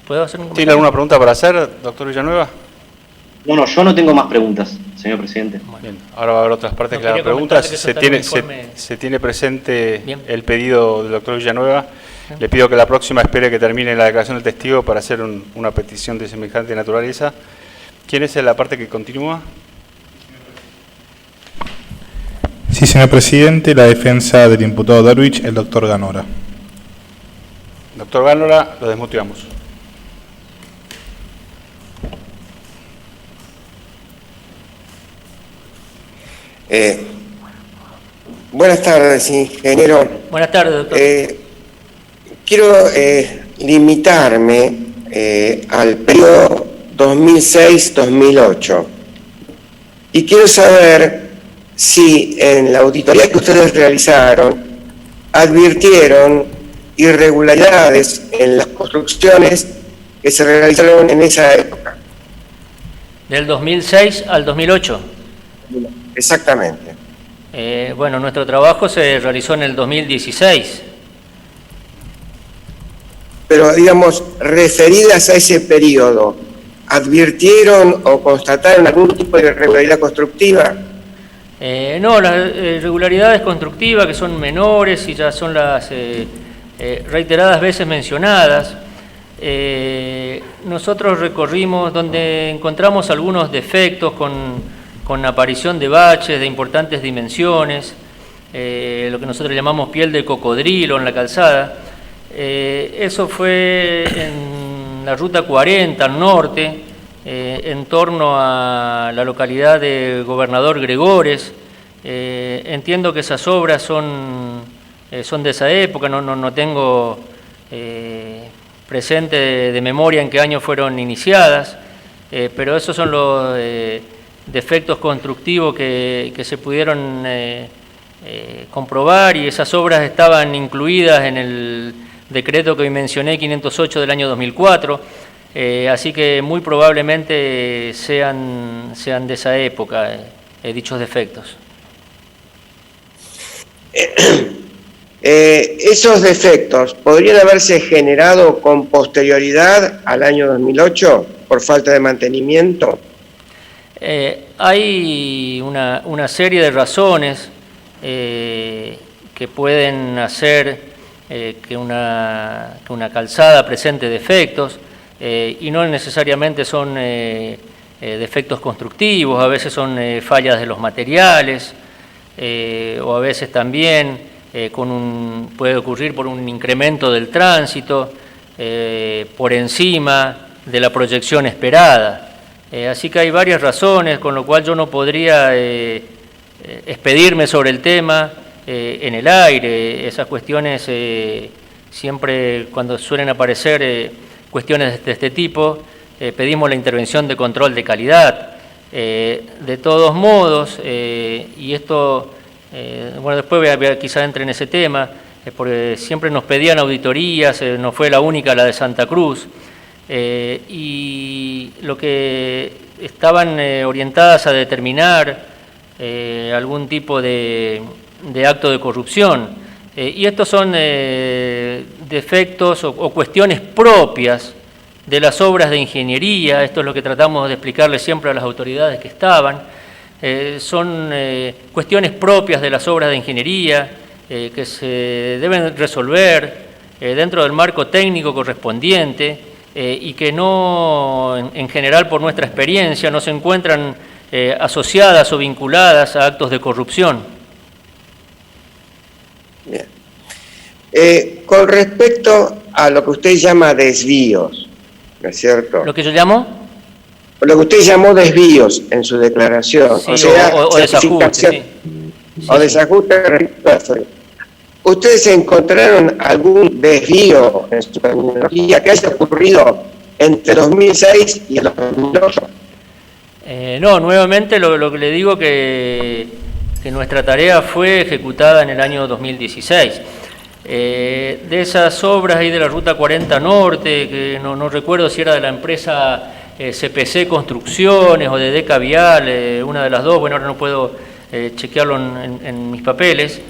¿Puedo hacer un comentario? ¿Tiene alguna pregunta para hacer, doctor Villanueva? No, yo no tengo más preguntas, señor presidente. Bien, ahora va a haber otras partes No, que hagan quería preguntas. comentarle que Se tiene presente Bien. el pedido del doctor Villanueva. Bien. Le pido que la próxima espere que termine la declaración del testigo para hacer una petición de semejante naturaleza. ¿Quién es la parte que continúa? Sí, señor presidente, la defensa del imputado Darwich, el doctor Ganora. Doctor Ganora, lo desmuteamos. Buenas tardes, ingeniero. Buenas tardes, doctor. Quiero limitarme al periodo 2006-2008 y quiero saber si en la auditoría que ustedes realizaron advirtieron irregularidades en las construcciones que se realizaron en esa época. Del 2006 al 2008. Exactamente. Bueno, nuestro trabajo se realizó en el 2016. Pero, digamos, referidas a ese periodo, ¿advirtieron o constataron algún tipo de irregularidad constructiva? No, las irregularidades constructivas, que son menores y ya son las reiteradas veces mencionadas. Nosotros recorrimos donde encontramos algunos defectos con aparición de baches de importantes dimensiones, lo que nosotros llamamos piel de cocodrilo en la calzada. Eso fue en la ruta 40 al norte, en torno a la localidad de Gobernador Gregores. Entiendo que esas obras son de esa época, no tengo presente de memoria en qué año fueron iniciadas, pero esos son los defectos constructivos que se pudieron comprobar, y esas obras estaban incluidas en el decreto que hoy mencioné, 508 del año 2004, así que muy probablemente sean de esa época. dichos defectos. ¿Esos defectos podrían haberse generado con posterioridad al año 2008 por falta de mantenimiento? Hay una serie de razones que pueden hacer que una calzada presente defectos, y no necesariamente son defectos constructivos, a veces son fallas de los materiales, o a veces también puede ocurrir por un incremento del tránsito por encima de la proyección esperada. Así que hay varias razones, con lo cual yo no podría expedirme sobre el tema en el aire. Esas cuestiones siempre, cuando suelen aparecer cuestiones de este tipo, pedimos la intervención de control de calidad. De todos modos, y esto, bueno, después quizá entre en ese tema, porque siempre nos pedían auditorías, no fue la única la de Santa Cruz, y lo que estaban orientadas a determinar algún tipo de acto de corrupción. Y estos son defectos o cuestiones propias de las obras de ingeniería. Esto es lo que tratamos de explicarle siempre a las autoridades que estaban. Son cuestiones propias de las obras de ingeniería que se deben resolver dentro del marco técnico correspondiente y que no, en general por nuestra experiencia, no se encuentran asociadas o vinculadas a actos de corrupción. Bien. Con respecto a lo que usted llama desvíos, ¿no es cierto? ¿Lo que yo llamo? Lo que usted llamó desvíos en su declaración, Sí, o sea, o desajuste, sí. O desajuste. ¿Ustedes encontraron algún desvío en su terminología que haya ocurrido entre 2006 y el 2008? No, nuevamente lo que le digo que nuestra tarea fue ejecutada en el año 2016. De esas obras ahí de la Ruta 40 Norte, que no recuerdo si era de la empresa CPC Construcciones o de Deca Vial, una de las dos, bueno, ahora no puedo chequearlo en mis papeles,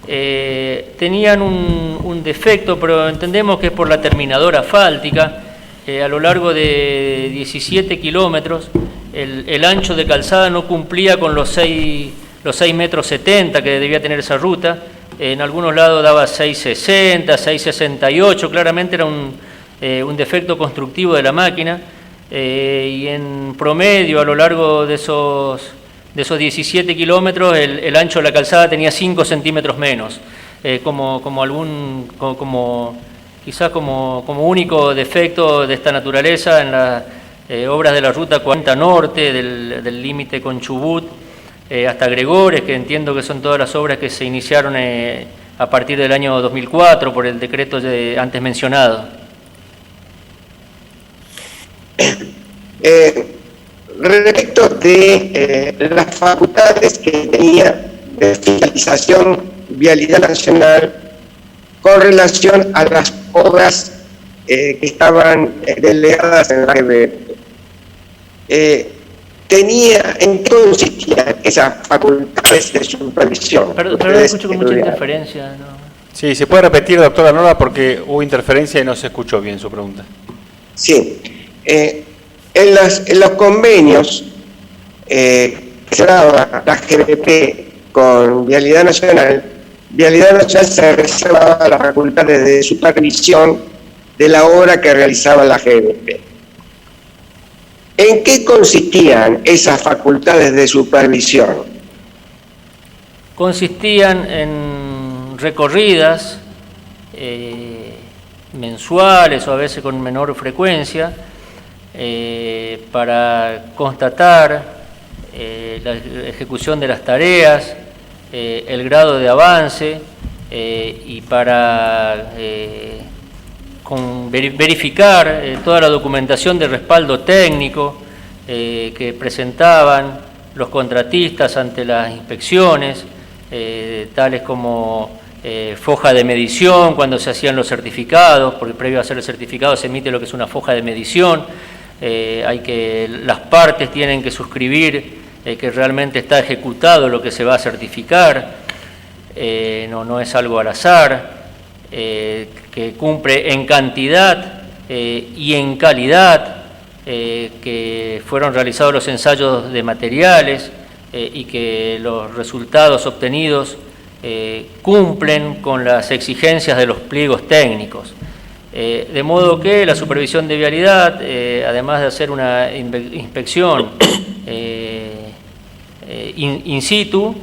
tenían un defecto, pero entendemos que es por la terminadora asfáltica. A lo largo de 17 kilómetros, el ancho de calzada no cumplía con los 6,70 metros que debía tener esa ruta. En algunos lados daba 6,60, 6,68, claramente era un defecto constructivo de la máquina, y en promedio a lo largo de esos 17 kilómetros el ancho de la calzada tenía 5 centímetros menos, quizás como único defecto de esta naturaleza en las obras de la Ruta 40 Norte, del límite con Chubut, hasta Gregores, que entiendo que son todas las obras que se iniciaron a partir del año 2004 por el decreto antes mencionado. Respecto de las facultades que tenía de fiscalización Vialidad Nacional con relación a las obras que estaban delegadas en la GBP, ¿en qué consistían esas facultades de supervisión? Perdón, escucho con mucha interferencia, ¿no? Sí, ¿se puede repetir, doctora Nora? Porque hubo interferencia y no se escuchó bien su pregunta. Sí. En los convenios que se daba la GBP con Vialidad Nacional se reservaba las facultades de supervisión de la obra que realizaba la GBP. ¿En qué consistían esas facultades de supervisión? Consistían en recorridas mensuales o a veces con menor frecuencia para constatar la ejecución de las tareas, el grado de avance y para verificar toda la documentación de respaldo técnico que presentaban los contratistas ante las inspecciones, tales como foja de medición cuando se hacían los certificados, porque previo a hacer el certificado se emite lo que es una foja de medición. Las partes tienen que suscribir que realmente está ejecutado lo que se va a certificar, no es algo al azar, que cumple en cantidad y en calidad, que fueron realizados los ensayos de materiales y que los resultados obtenidos cumplen con las exigencias de los pliegos técnicos. De modo que la supervisión de vialidad, además de hacer una inspección in situ,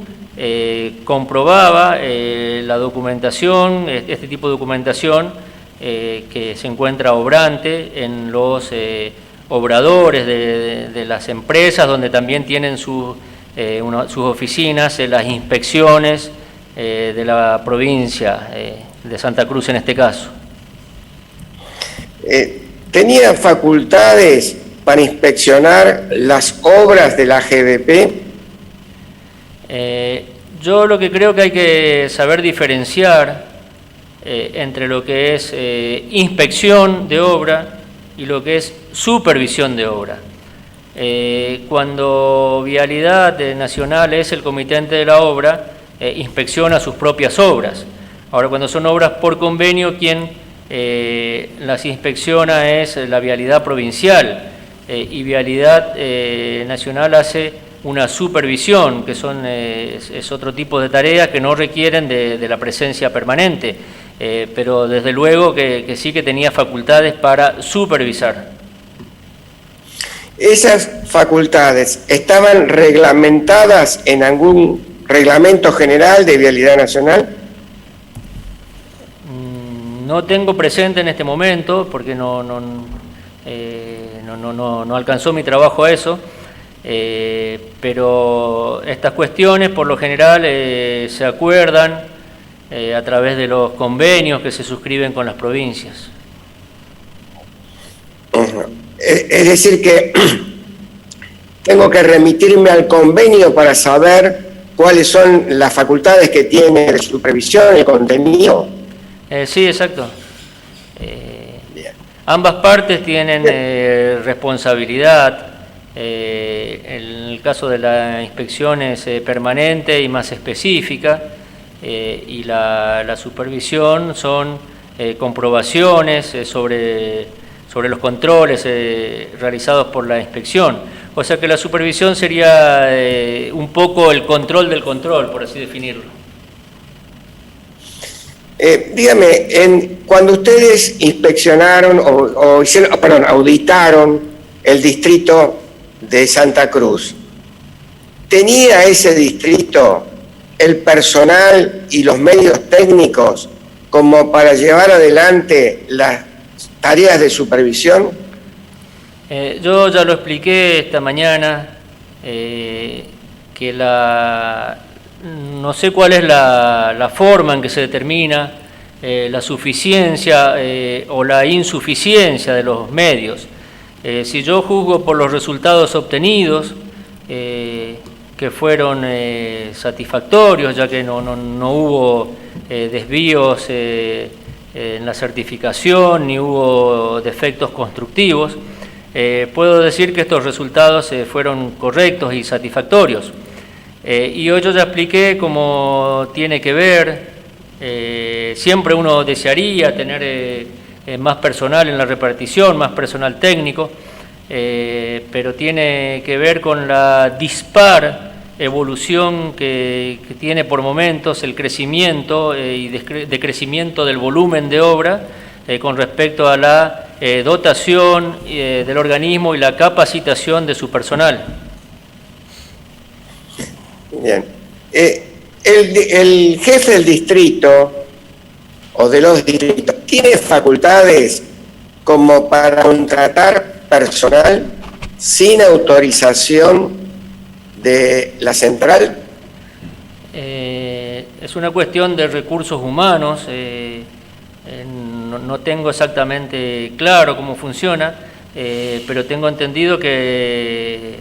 comprobaba la documentación, este tipo de documentación que se encuentra obrante en los obradores de las empresas, donde también tienen sus oficinas, las inspecciones de la provincia de Santa Cruz en este caso. ¿Tenía facultades para inspeccionar las obras de la GDP? Yo lo que creo que hay que saber diferenciar entre lo que es inspección de obra y lo que es supervisión de obra. Cuando Vialidad Nacional es el comitente de la obra, inspecciona sus propias obras. Ahora, cuando son obras por convenio, quien las inspecciona es la Vialidad Provincial, y Vialidad Nacional hace una supervisión, que es otro tipo de tareas que no requieren de la presencia permanente, pero desde luego que sí que tenía facultades para supervisar. ¿Esas facultades estaban reglamentadas en algún reglamento general de Vialidad Nacional? No tengo presente en este momento, porque no alcanzó mi trabajo a eso, pero estas cuestiones por lo general se acuerdan a través de los convenios que se suscriben con las provincias. Es decir que tengo que remitirme al convenio para saber cuáles son las facultades que tiene de supervisión, el contenido. Sí, exacto. Ambas partes tienen responsabilidad. En el caso de la inspección es permanente y más específica, y la supervisión son comprobaciones sobre los controles realizados por la inspección. O sea que la supervisión sería un poco el control del control, por así definirlo. Dígame, cuando ustedes inspeccionaron auditaron el distrito de Santa Cruz, ¿tenía ese distrito el personal y los medios técnicos como para llevar adelante las tareas de supervisión? Yo ya lo expliqué esta mañana, que no sé cuál es la forma en que se determina la suficiencia o la insuficiencia de los medios. Si yo juzgo por los resultados obtenidos, que fueron satisfactorios, ya que no hubo desvíos en la certificación, ni hubo defectos constructivos, puedo decir que estos resultados fueron correctos y satisfactorios. Y hoy yo ya expliqué cómo tiene que ver, siempre uno desearía tener más personal en la repartición, más personal técnico, pero tiene que ver con la dispar evolución que tiene por momentos el crecimiento y decrecimiento del volumen de obra con respecto a la dotación del organismo y la capacitación de su personal. Bien. El jefe del distrito o de los distritos tiene facultades como para contratar personal sin autorización de la central. Es una cuestión de recursos humanos. No tengo exactamente claro cómo funciona, pero tengo entendido que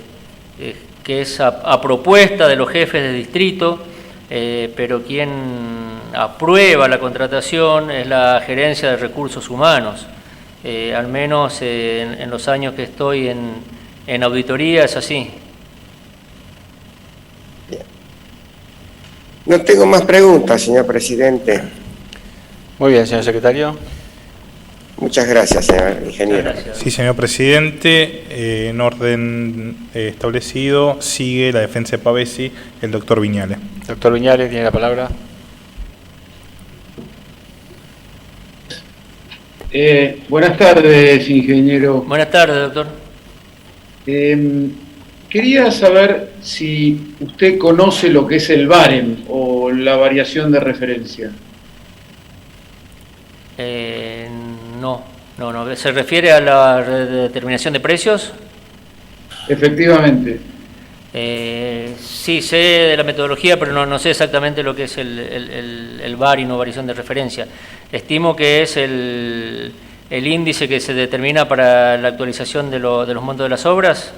es a propuesta de los jefes de distrito, pero quien aprueba la contratación es la gerencia de recursos humanos. Al menos en los años que estoy en auditoría es así. No tengo más preguntas, señor presidente. Muy bien, señor secretario. Muchas gracias, señor ingeniero. Gracias. Sí, señor presidente, en orden establecido, sigue la defensa de Pavesi, el doctor Viñales. Doctor Viñales, tiene la palabra. Buenas tardes, ingeniero. Buenas tardes, doctor. Quería saber si usted conoce lo que es el barem o la variación de referencia. No. ¿Se refiere a la determinación de precios? Efectivamente. Sí, sé de la metodología, pero no sé exactamente lo que es el VARIN o variación de referencia. Estimo que es el índice que se determina para la actualización de los montos de las obras.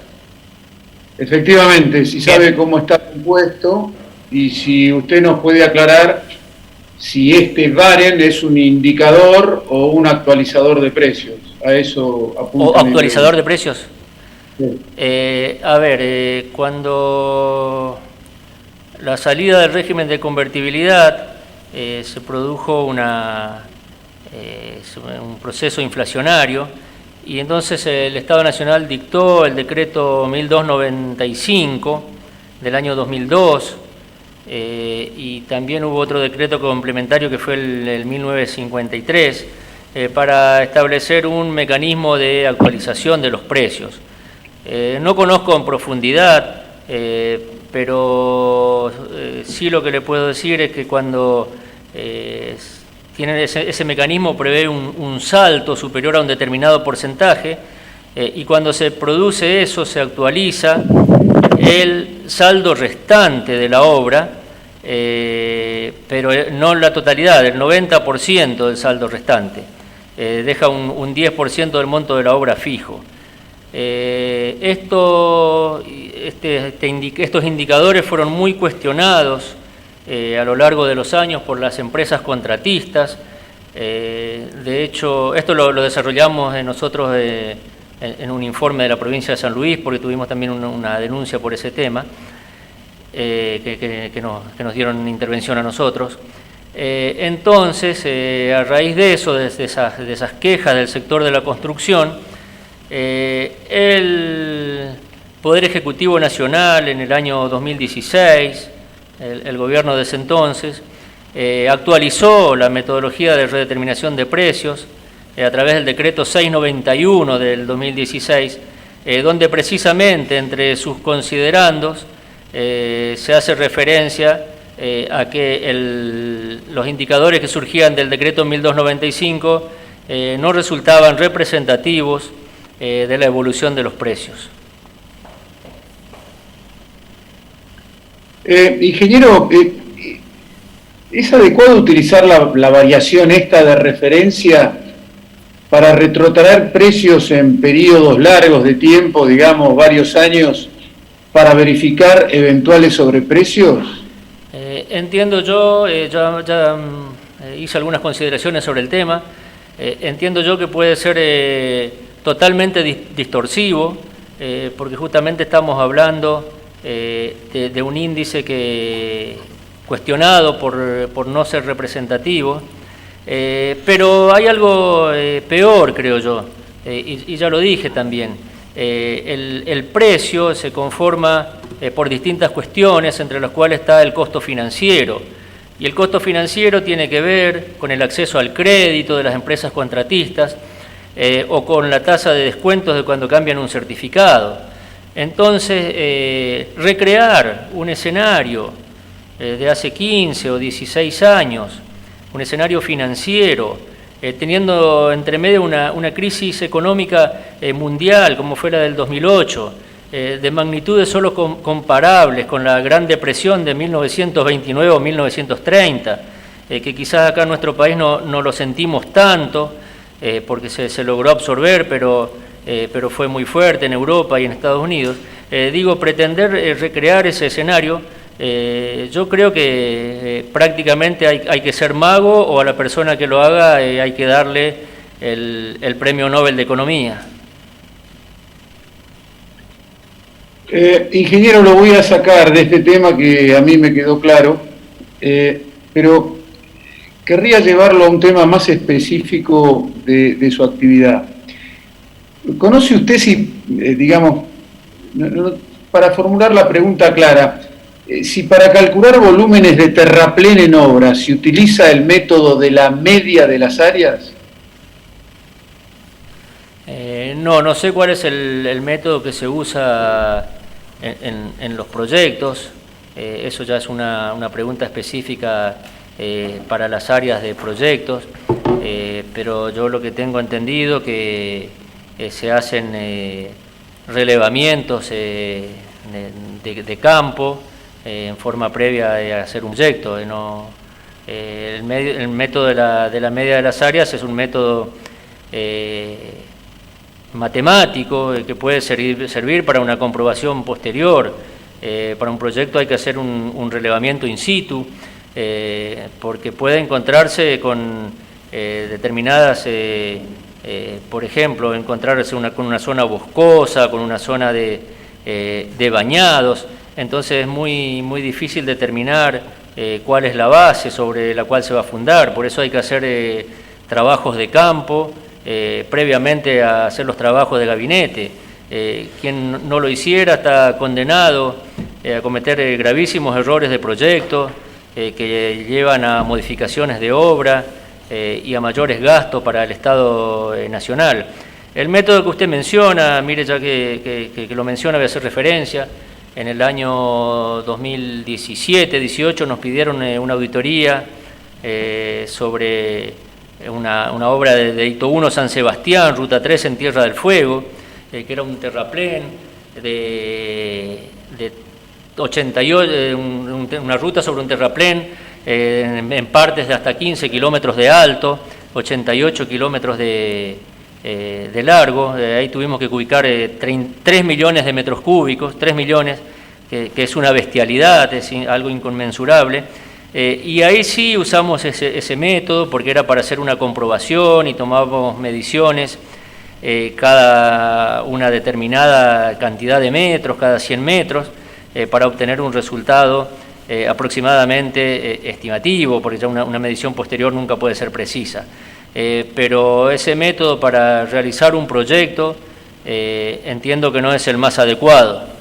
Efectivamente, si sabe cómo está compuesto y si usted nos puede aclarar si este barem es un indicador o un actualizador de precios. A eso apunta. ¿O actualizador de precios? Sí. Cuando la salida del régimen de convertibilidad se produjo un proceso inflacionario y entonces el Estado Nacional dictó el decreto 1295 del año 2002 y también hubo otro decreto complementario que fue el 1953 para establecer un mecanismo de actualización de los precios. No conozco en profundidad, pero sí lo que le puedo decir es que cuando tienen ese mecanismo prevé un salto superior a un determinado porcentaje y cuando se produce eso se actualiza el saldo restante de la obra, pero no la totalidad, el 90% del saldo restante, deja un 10% del monto de la obra fijo. Estos indicadores fueron muy cuestionados a lo largo de los años por las empresas contratistas. De hecho, esto lo desarrollamos nosotros en un informe de la provincia de San Luis, porque tuvimos también una denuncia por ese tema, que nos dieron intervención a nosotros. Entonces, a raíz de eso, de esas quejas del sector de la construcción, el Poder Ejecutivo Nacional en el año 2016, el gobierno de ese entonces, actualizó la metodología de redeterminación de precios a través del decreto 691 del 2016, donde precisamente entre sus considerandos se hace referencia a que los indicadores que surgían del decreto 1295 no resultaban representativos de la evolución de los precios. Ingeniero, ¿es adecuado utilizar la variación esta de referencia para retrotraer precios en periodos largos de tiempo, digamos varios años, para verificar eventuales sobreprecios? Entiendo yo, ya hice algunas consideraciones sobre el tema, entiendo yo que puede ser totalmente distorsivo, porque justamente estamos hablando de un índice cuestionado por no ser representativo, pero hay algo peor, creo yo, y ya lo dije también. El precio se conforma por distintas cuestiones, entre las cuales está el costo financiero, y el costo financiero tiene que ver con el acceso al crédito de las empresas contratistas o con la tasa de descuentos de cuando cambian un certificado. Entonces, recrear un escenario de hace 15 o 16 años, un escenario financiero, teniendo entre medio una crisis económica mundial como fue la del 2008, de magnitudes solo comparables con la Gran Depresión de 1929 o 1930, que quizás acá en nuestro país no lo sentimos tanto, porque se logró absorber, pero fue muy fuerte en Europa y en Estados Unidos. Pretender recrear ese escenario, yo creo que prácticamente hay que ser mago, o a la persona que lo haga hay que darle el Premio Nobel de Economía. Ingeniero, lo voy a sacar de este tema que a mí me quedó claro. pero querría llevarlo a un tema más específico de su actividad. ¿Conoce usted si, digamos, para formular la pregunta clara, si para calcular volúmenes de terraplén en obra se utiliza el método de la media de las áreas? No sé cuál es el método que se usa en los proyectos. Eso ya es una pregunta específica para las áreas de proyectos, pero yo lo que tengo entendido que se hacen relevamientos de campo en forma previa de hacer un proyecto. El método de la media de las áreas es un método matemático que puede servir para una comprobación posterior. Para un proyecto hay que hacer un relevamiento in situ, porque puede encontrarse con determinadas, por ejemplo, encontrarse con una zona boscosa, con una zona de bañados. Entonces es muy difícil determinar cuál es la base sobre la cual se va a fundar. Por eso hay que hacer trabajos de campo previamente a hacer los trabajos de gabinete. Quien no lo hiciera está condenado a cometer gravísimos errores de proyecto que llevan a modificaciones de obra y a mayores gastos para el Estado nacional. El método que usted menciona, mire, ya que lo menciona, voy a hacer referencia. En el año 2017-18 nos pidieron una auditoría sobre una obra de Hito 1 San Sebastián, Ruta 3 en Tierra del Fuego, que era un terraplén de 88, una ruta sobre un terraplén en partes de hasta 15 kilómetros de alto, 88 kilómetros de largo. Ahí tuvimos que ubicar 3 millones de metros cúbicos, 3 millones, que es una bestialidad, es algo inconmensurable. Y ahí sí usamos ese método porque era para hacer una comprobación y tomábamos mediciones cada una determinada cantidad de metros, cada 100 metros, para obtener un resultado aproximadamente estimativo, porque ya una medición posterior nunca puede ser precisa. Pero ese método para realizar un proyecto entiendo que no es el más adecuado.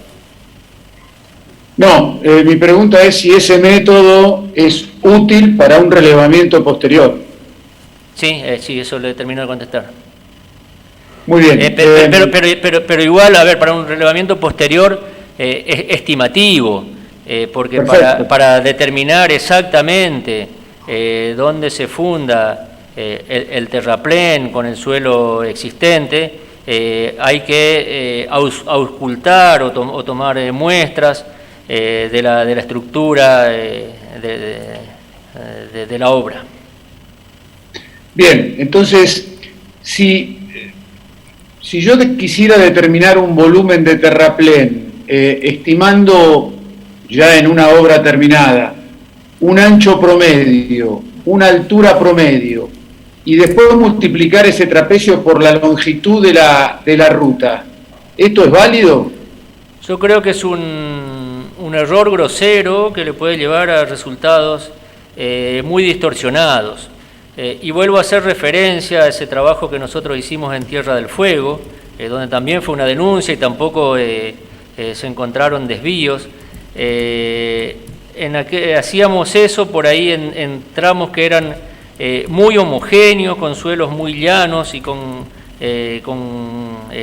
No, mi pregunta es si ese método es útil para un relevamiento posterior. Sí, eso le termino de contestar. Muy bien. Pero igual, a ver, para un relevamiento posterior es estimativo, porque para determinar exactamente dónde se funda el terraplén con el suelo existente, hay que auscultar o tomar muestras de la estructura de la obra. Bien, entonces, si yo quisiera determinar un volumen de terraplén, estimando ya en una obra terminada un ancho promedio, una altura promedio, y después multiplicar ese trapecio por la longitud de la ruta, ¿esto es válido? Yo creo que es un error grosero que le puede llevar a resultados muy distorsionados. Y vuelvo a hacer referencia a ese trabajo que nosotros hicimos en Tierra del Fuego, donde también fue una denuncia y tampoco se encontraron desvíos. Hacíamos eso por ahí en tramos que eran muy homogéneos, con suelos muy llanos y con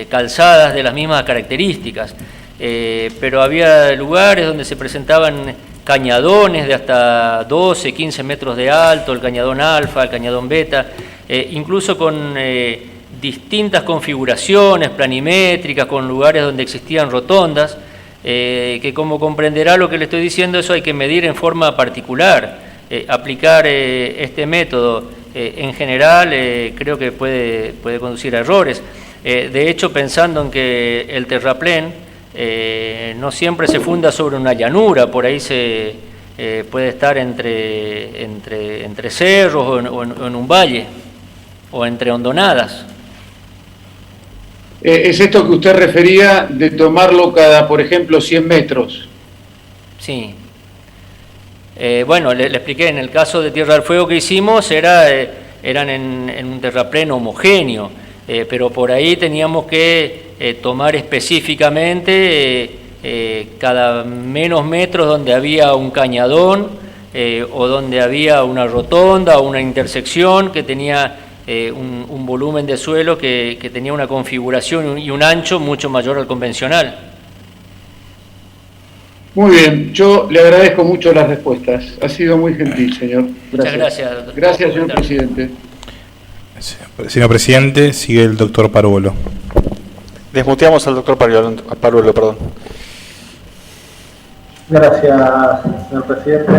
calzadas de las mismas características. Pero había lugares donde se presentaban cañadones de hasta 12, 15 metros de alto, el cañadón alfa, el cañadón beta, incluso con distintas configuraciones planimétricas, con lugares donde existían rotondas, que como comprenderá lo que le estoy diciendo, eso hay que medir en forma particular. Aplicar este método en general creo que puede conducir a errores. De hecho, pensando en que el terraplén no siempre se funda sobre una llanura, por ahí se puede estar entre cerros o en un valle, o entre hondonadas. Es esto que usted refería de tomarlo cada, por ejemplo, 100 metros. Sí. Bueno, le expliqué, en el caso de Tierra del Fuego que hicimos eran en un terrapleno homogéneo, pero por ahí teníamos que tomar específicamente cada menos metros donde había un cañadón o donde había una rotonda o una intersección que tenía un volumen de suelo que tenía una configuración y un ancho mucho mayor al convencional. Muy bien, yo le agradezco mucho las respuestas. Ha sido muy gentil, señor. Gracias. Muchas gracias, doctor. Gracias, señor presidente. Señor presidente, sigue el doctor Paruolo. Desmuteamos al doctor Paruolo, perdón. Gracias, señor presidente.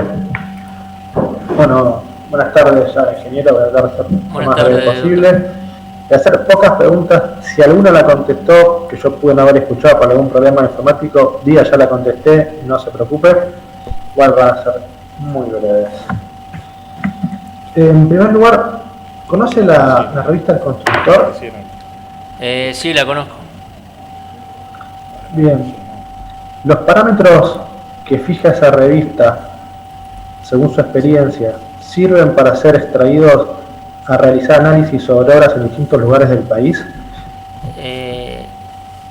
Bueno, buenas tardes ya, ingeniero. Voy a tratar de ser lo más breve posible. Voy a hacer pocas preguntas. Si alguna la contestó, que yo pude no haber escuchado por algún problema informático, diga ya la contesté, no se preocupe. Igual van a ser muy breves. En primer lugar, ¿conoce la revista El Constructor? Sí, la conozco. Bien. Los parámetros que fija esa revista, según su experiencia, ¿sirven para ser extraídos a realizar análisis sobre obras en distintos lugares del país?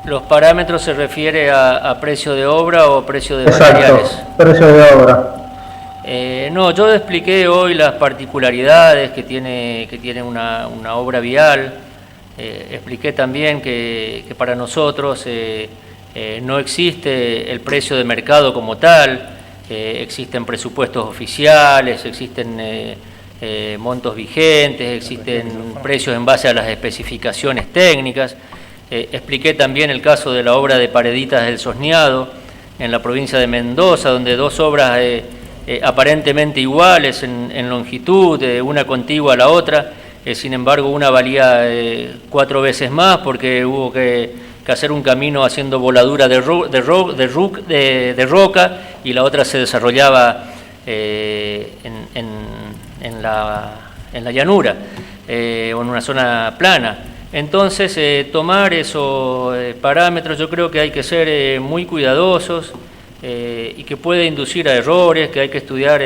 ¿Los parámetros se refiere a precio de obra o precio de Exacto, materiales? Precio de obra. No, yo expliqué hoy las particularidades que tiene una obra vial. Expliqué también que para nosotros no existe el precio de mercado como tal, existen presupuestos oficiales, existen montos vigentes, existen precios en base a las especificaciones técnicas. Expliqué también el caso de la obra de Pareditas del Sosneado en la provincia de Mendoza, donde dos obras aparentemente iguales en longitud, una contigua a la otra, sin embargo una valía 4 veces más porque hubo que hacer un camino haciendo voladura de roca y la otra se desarrollaba en la llanura o en una zona plana. Entonces, tomar esos parámetros, yo creo que hay que ser muy cuidadosos y que puede inducir a errores, que hay que estudiar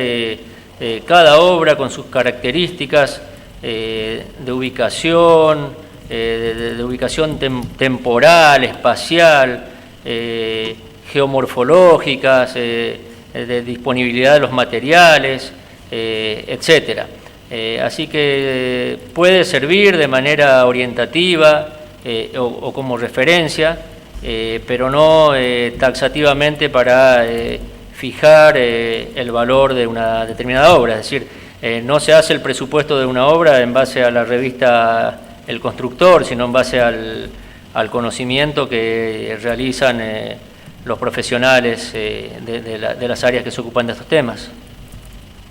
cada obra con sus características de ubicación, de ubicación temporal, espacial, geomorfológicas, de disponibilidad de los materiales, etcétera. Así que puede servir de manera orientativa o como referencia, pero no taxativamente para fijar el valor de una determinada obra. Es decir, no se hace el presupuesto de una obra en base a la revista El Constructor, sino en base al conocimiento que realizan los profesionales de las áreas que se ocupan de estos temas.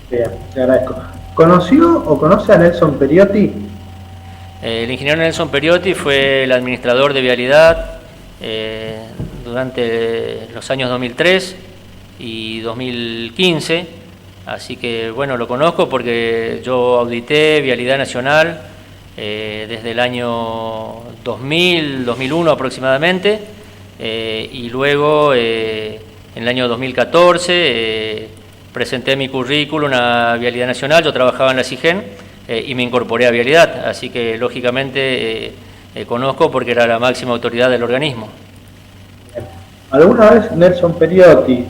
Bien, te agradezco. ¿Conoció o conoce a Nelson Periotti? El ingeniero Nelson Periotti fue el administrador de vialidad durante los años 2003 y 2015, así que bueno, lo conozco porque yo audité Vialidad Nacional desde el año 2000, 2001 aproximadamente, y luego en el año 2014 presenté mi currículum a Vialidad Nacional. Yo trabajaba en la CIGEN y me incorporé a Vialidad, así que lógicamente conozco porque era la máxima autoridad del organismo. ¿Alguna vez Nelson Periotti,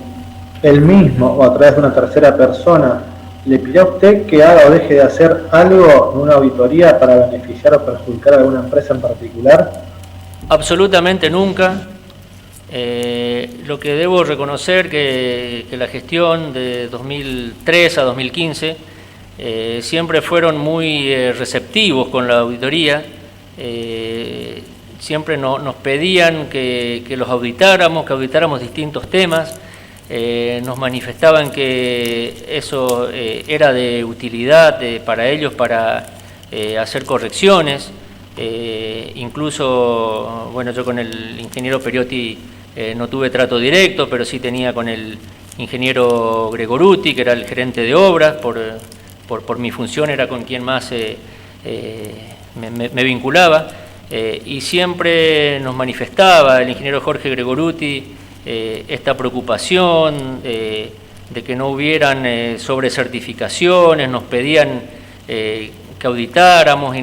él mismo o a través de una tercera persona, le pidió a usted que haga o deje de hacer algo en una auditoría para beneficiar o perjudicar a alguna empresa en particular? Absolutamente nunca. Lo que debo reconocer que la gestión de 2003 a 2015 siempre fueron muy receptivos con la auditoría. Siempre nos pedían que los auditáramos, que auditáramos distintos temas. Nos manifestaban que eso era de utilidad para ellos para hacer correcciones. Incluso, bueno, yo con el ingeniero Periotti no tuve trato directo, pero sí tenía con el ingeniero Gregoruti, que era el gerente de obras, por mi función era con quien más me vinculaba, y siempre nos manifestaba el ingeniero Jorge Gregoruti esta preocupación que no hubieran sobrecertificaciones, nos pedían que auditáramos y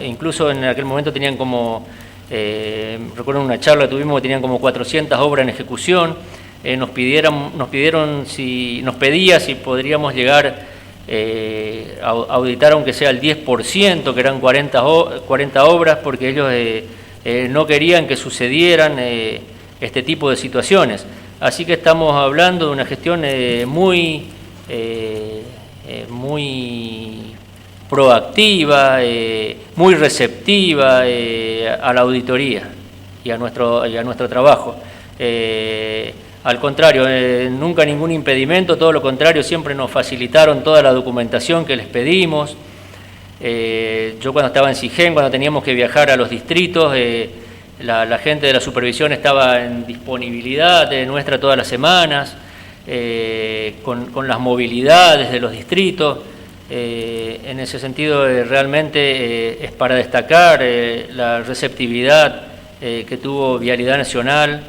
incluso en aquel momento tenían como, recuerdo una charla que tuvimos que tenían como 400 obras en ejecución, nos pedían si podríamos llegar a auditar aunque sea el 10%, que eran 40 obras, porque ellos no querían que sucedieran este tipo de situaciones. Así que estamos hablando de una gestión muy proactiva, muy receptiva a la auditoría y a nuestro trabajo. Al contrario, nunca ningún impedimento, todo lo contrario, siempre nos facilitaron toda la documentación que les pedimos. Yo cuando estaba en SIGEN, cuando teníamos que viajar a los distritos, la gente de la supervisión estaba en disponibilidad nuestra todas las semanas, con las movilidades de los distritos. En ese sentido, realmente es para destacar la receptividad que tuvo Vialidad Nacional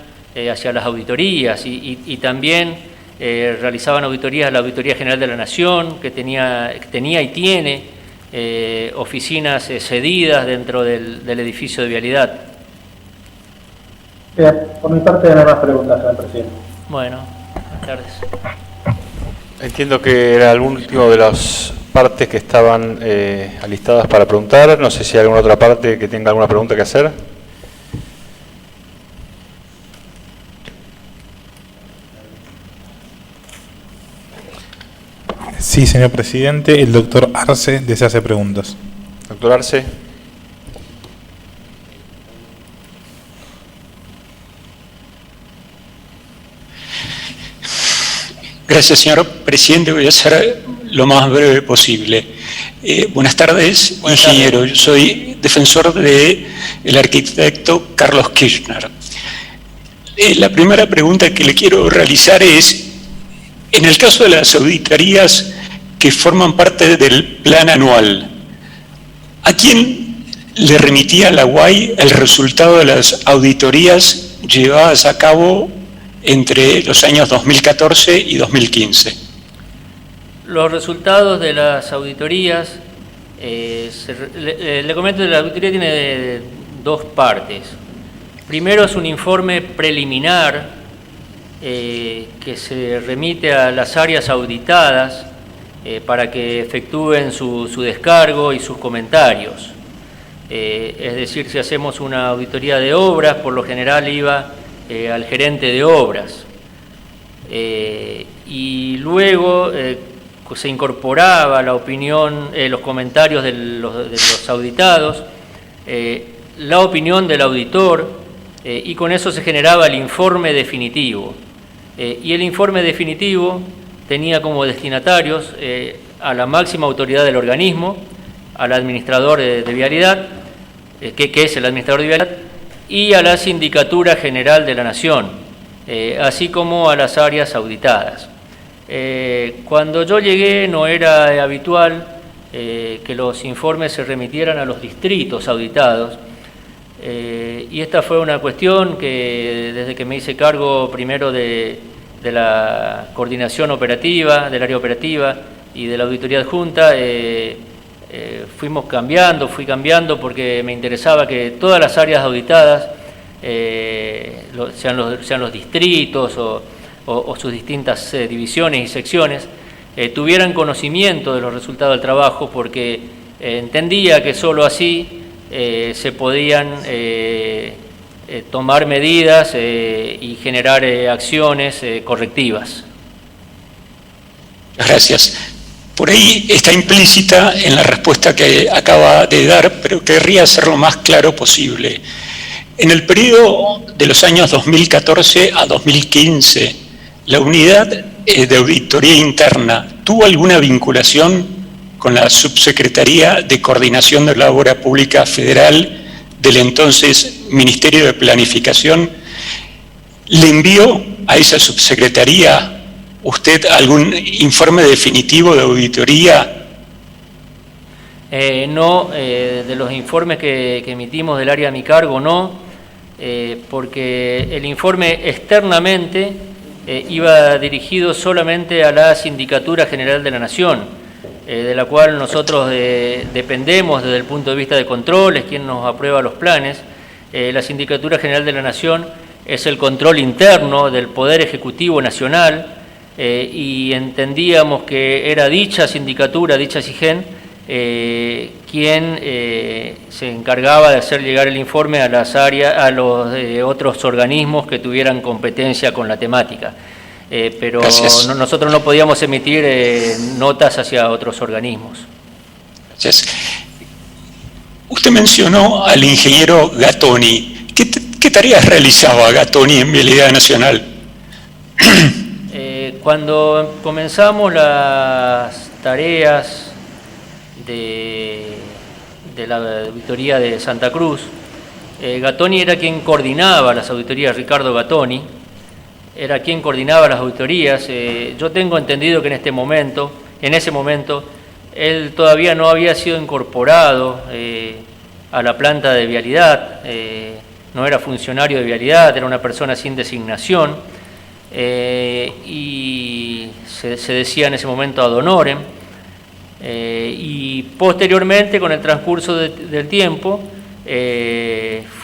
hacia las auditorías y también realizaban auditorías a la Auditoría General de la Nación, que tenía y tiene oficinas cedidas dentro del edificio de Vialidad. Bien, por mi parte no hay más preguntas, señor presidente. Bueno, buenas tardes. Entiendo que era el último de las partes que estaban alistadas para preguntar. No sé si hay alguna otra parte que tenga alguna pregunta que hacer. Sí, señor presidente, el doctor Arce desea hacer preguntas. Doctor Arce. Gracias, señor presidente. Voy a ser lo más breve posible. Buenas tardes, ingeniero. Yo soy defensor del arquitecto Carlos Kirchner. La primera pregunta que le quiero realizar es, en el caso de las auditorías que forman parte del plan anual, ¿a quién le remitía la UAI el resultado de las auditorías llevadas a cabo entre los años 2014 y 2015? Los resultados de las auditorías, le comento que la auditoría tiene dos partes. Primero es un informe preliminar que se remite a las áreas auditadas para que efectúen su descargo y sus comentarios. Es decir, si hacemos una auditoría de obras, por lo general iba al gerente de obras. Y luego se incorporaba la opinión, los comentarios de los auditados, la opinión del auditor, y con eso se generaba el informe definitivo. Y el informe definitivo tenía como destinatarios a la máxima autoridad del organismo, al administrador de vialidad, que es el administrador de vialidad, y a la Sindicatura General de la Nación, así como a las áreas auditadas. Cuando yo llegué no era habitual que los informes se remitieran a los distritos auditados, y esta fue una cuestión que desde que me hice cargo primero de la coordinación operativa, del área operativa y de la auditoría adjunta, fui cambiando porque me interesaba que todas las áreas auditadas, sean los distritos o sus distintas divisiones y secciones, tuvieran conocimiento de los resultados del trabajo, porque entendía que solo así se podían tomar medidas y generar acciones correctivas. Gracias. Por ahí está implícita en la respuesta que acaba de dar, pero querría hacerlo lo más claro posible. En el periodo de los años 2014 a 2015, ¿la unidad de auditoría interna tuvo alguna vinculación con la Subsecretaría de Coordinación de la Obra Pública Federal del entonces Ministerio de Planificación? ¿Le envió a esa subsecretaría usted algún informe definitivo de auditoría? No, de los informes que emitimos del área a mi cargo, no, porque el informe externamente iba dirigido solamente a la Sindicatura General de la Nación, de la cual nosotros dependemos desde el punto de vista de control, es quien nos aprueba los planes. La Sindicatura General de la Nación es el control interno del Poder Ejecutivo Nacional, y entendíamos que era dicha sindicatura, dicha SIGEN, quien se encargaba de hacer llegar el informe a las áreas, a los otros organismos que tuvieran competencia con la temática. Pero nosotros no podíamos emitir notas hacia otros organismos. Gracias. Usted mencionó al ingeniero Gattoni. ¿Qué tareas realizaba Gattoni en Vialidad Nacional? Cuando comenzamos las tareas de la auditoría de Santa Cruz, Gattoni era quien coordinaba las auditorías, Ricardo Gattoni era quien coordinaba las auditorías. Yo tengo entendido que en ese momento, él todavía no había sido incorporado a la planta de vialidad, no era funcionario de vialidad, era una persona sin designación, y se decía en ese momento ad honorem, y posteriormente, con el transcurso del tiempo,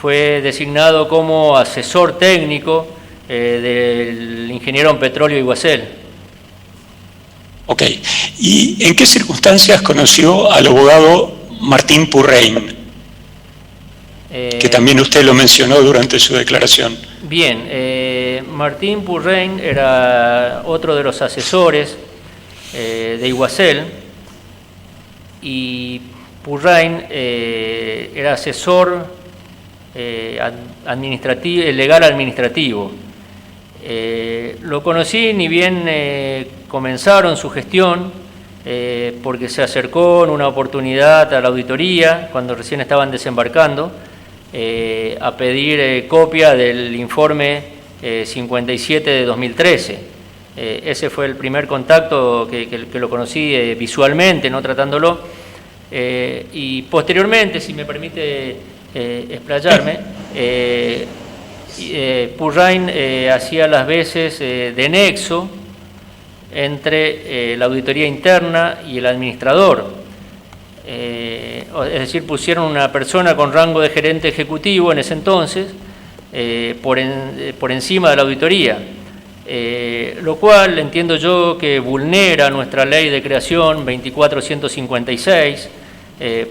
fue designado como asesor técnico del ingeniero en petróleo Iguacel. Ok. ¿Y en qué circunstancias conoció al abogado Martín Purrein? Que también usted lo mencionó durante su declaración. Bien, Martín Purrein era otro de los asesores de Iguacel, y Purrein era asesor legal administrativo. Lo conocí ni bien comenzaron su gestión, porque se acercó en una oportunidad a la auditoría, cuando recién estaban desembarcando, a pedir copia del informe 57 de 2013. Ese fue el primer contacto que lo conocí visualmente, no tratándolo, y posteriormente, si me permite explayarme, Purrein hacía las veces de nexo entre la auditoría interna y el administrador. Es decir, pusieron una persona con rango de gerente ejecutivo en ese entonces por encima de la auditoría, lo cual entiendo yo que vulnera nuestra ley de creación 24156,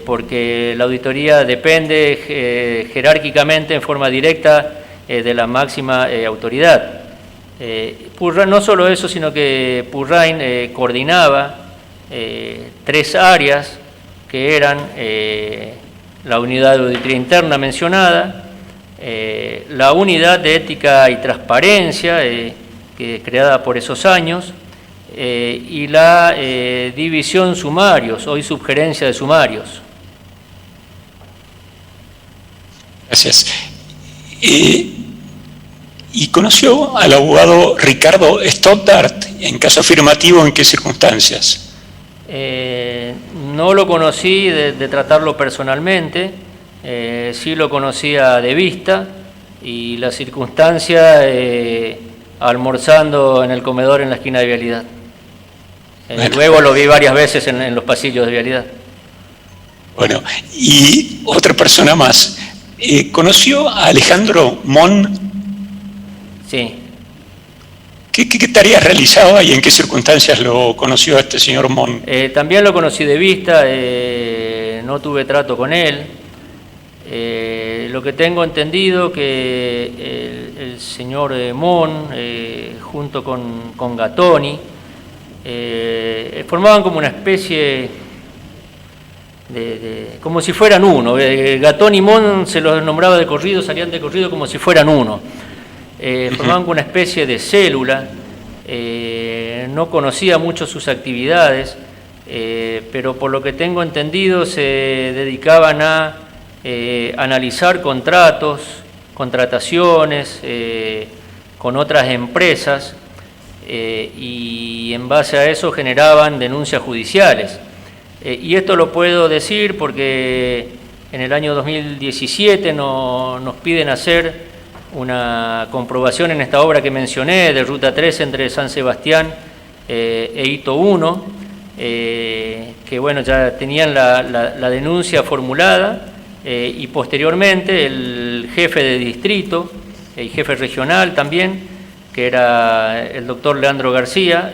porque la auditoría depende jerárquicamente en forma directa de la máxima autoridad. Purrein, no solo eso, sino que Purrein coordinaba 3 áreas que eran la unidad de auditoría interna mencionada, la unidad de ética y transparencia creada por esos años, y la división sumarios, hoy subgerencia de sumarios. Gracias. ¿Y conoció al abogado Ricardo Stoddart? En caso afirmativo, ¿en qué circunstancias? No lo conocí de tratarlo personalmente, sí lo conocía de vista, y la circunstancia almorzando en el comedor en la esquina de Vialidad. Luego lo vi varias veces en los pasillos de Vialidad. Bueno, y otra persona más. ¿Conoció a Alejandro Mon? Sí. ¿Qué tareas realizaba y en qué circunstancias lo conoció a este señor Mon? También lo conocí de vista, no tuve trato con él. Lo que tengo entendido que el señor Mon, junto con Gattoni, formaban como una especie como si fueran uno. Gattoni y Mon se los nombraba de corrido, salían de corrido como si fueran uno. Formaban una especie de célula, no conocía mucho sus actividades, pero por lo que tengo entendido se dedicaban a analizar contratos, contrataciones con otras empresas, y en base a eso generaban denuncias judiciales. Y esto lo puedo decir porque en el año 2017 nos piden hacer una comprobación en esta obra que mencioné, de Ruta 3 entre San Sebastián e Hito 1, que bueno, ya tenían la denuncia formulada, y posteriormente el jefe de distrito y jefe regional también, que era el doctor Leandro García,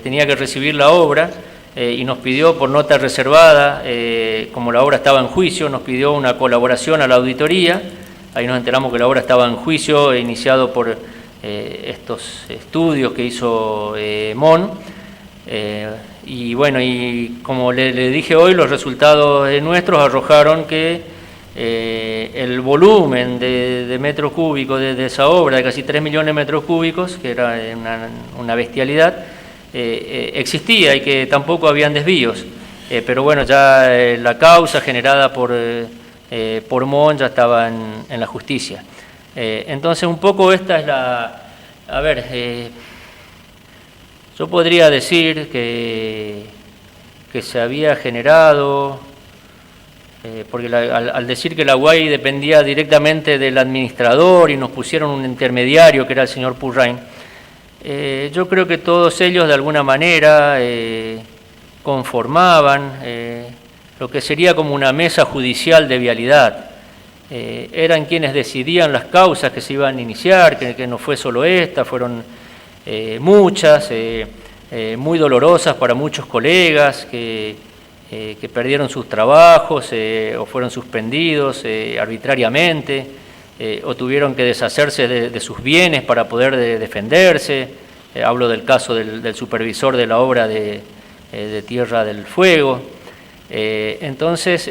tenía que recibir la obra y nos pidió por nota reservada, como la obra estaba en juicio, nos pidió una colaboración a la auditoría. Ahí nos enteramos que la obra estaba en juicio, iniciado por estos estudios que hizo MON. Y bueno, y como le dije hoy, los resultados nuestros arrojaron que el volumen de metros cúbicos de esa obra, de casi 3 millones de metros cúbicos, que era una bestialidad, existía y que tampoco habían desvíos. Pero bueno, ya la causa generada por MON ya estaba en la justicia. Entonces un poco esta es la... A ver, yo podría decir que se había generado, porque al decir que la UAI dependía directamente del administrador y nos pusieron un intermediario que era el señor Purrain, yo creo que todos ellos de alguna manera conformaban lo que sería como una mesa judicial de vialidad. Eran quienes decidían las causas que se iban a iniciar, que no fue solo esta, fueron muchas, muy dolorosas para muchos colegas que perdieron sus trabajos o fueron suspendidos arbitrariamente, o tuvieron que deshacerse de sus bienes para poder defenderse. Hablo del caso del supervisor de la obra de Tierra del Fuego. Entonces,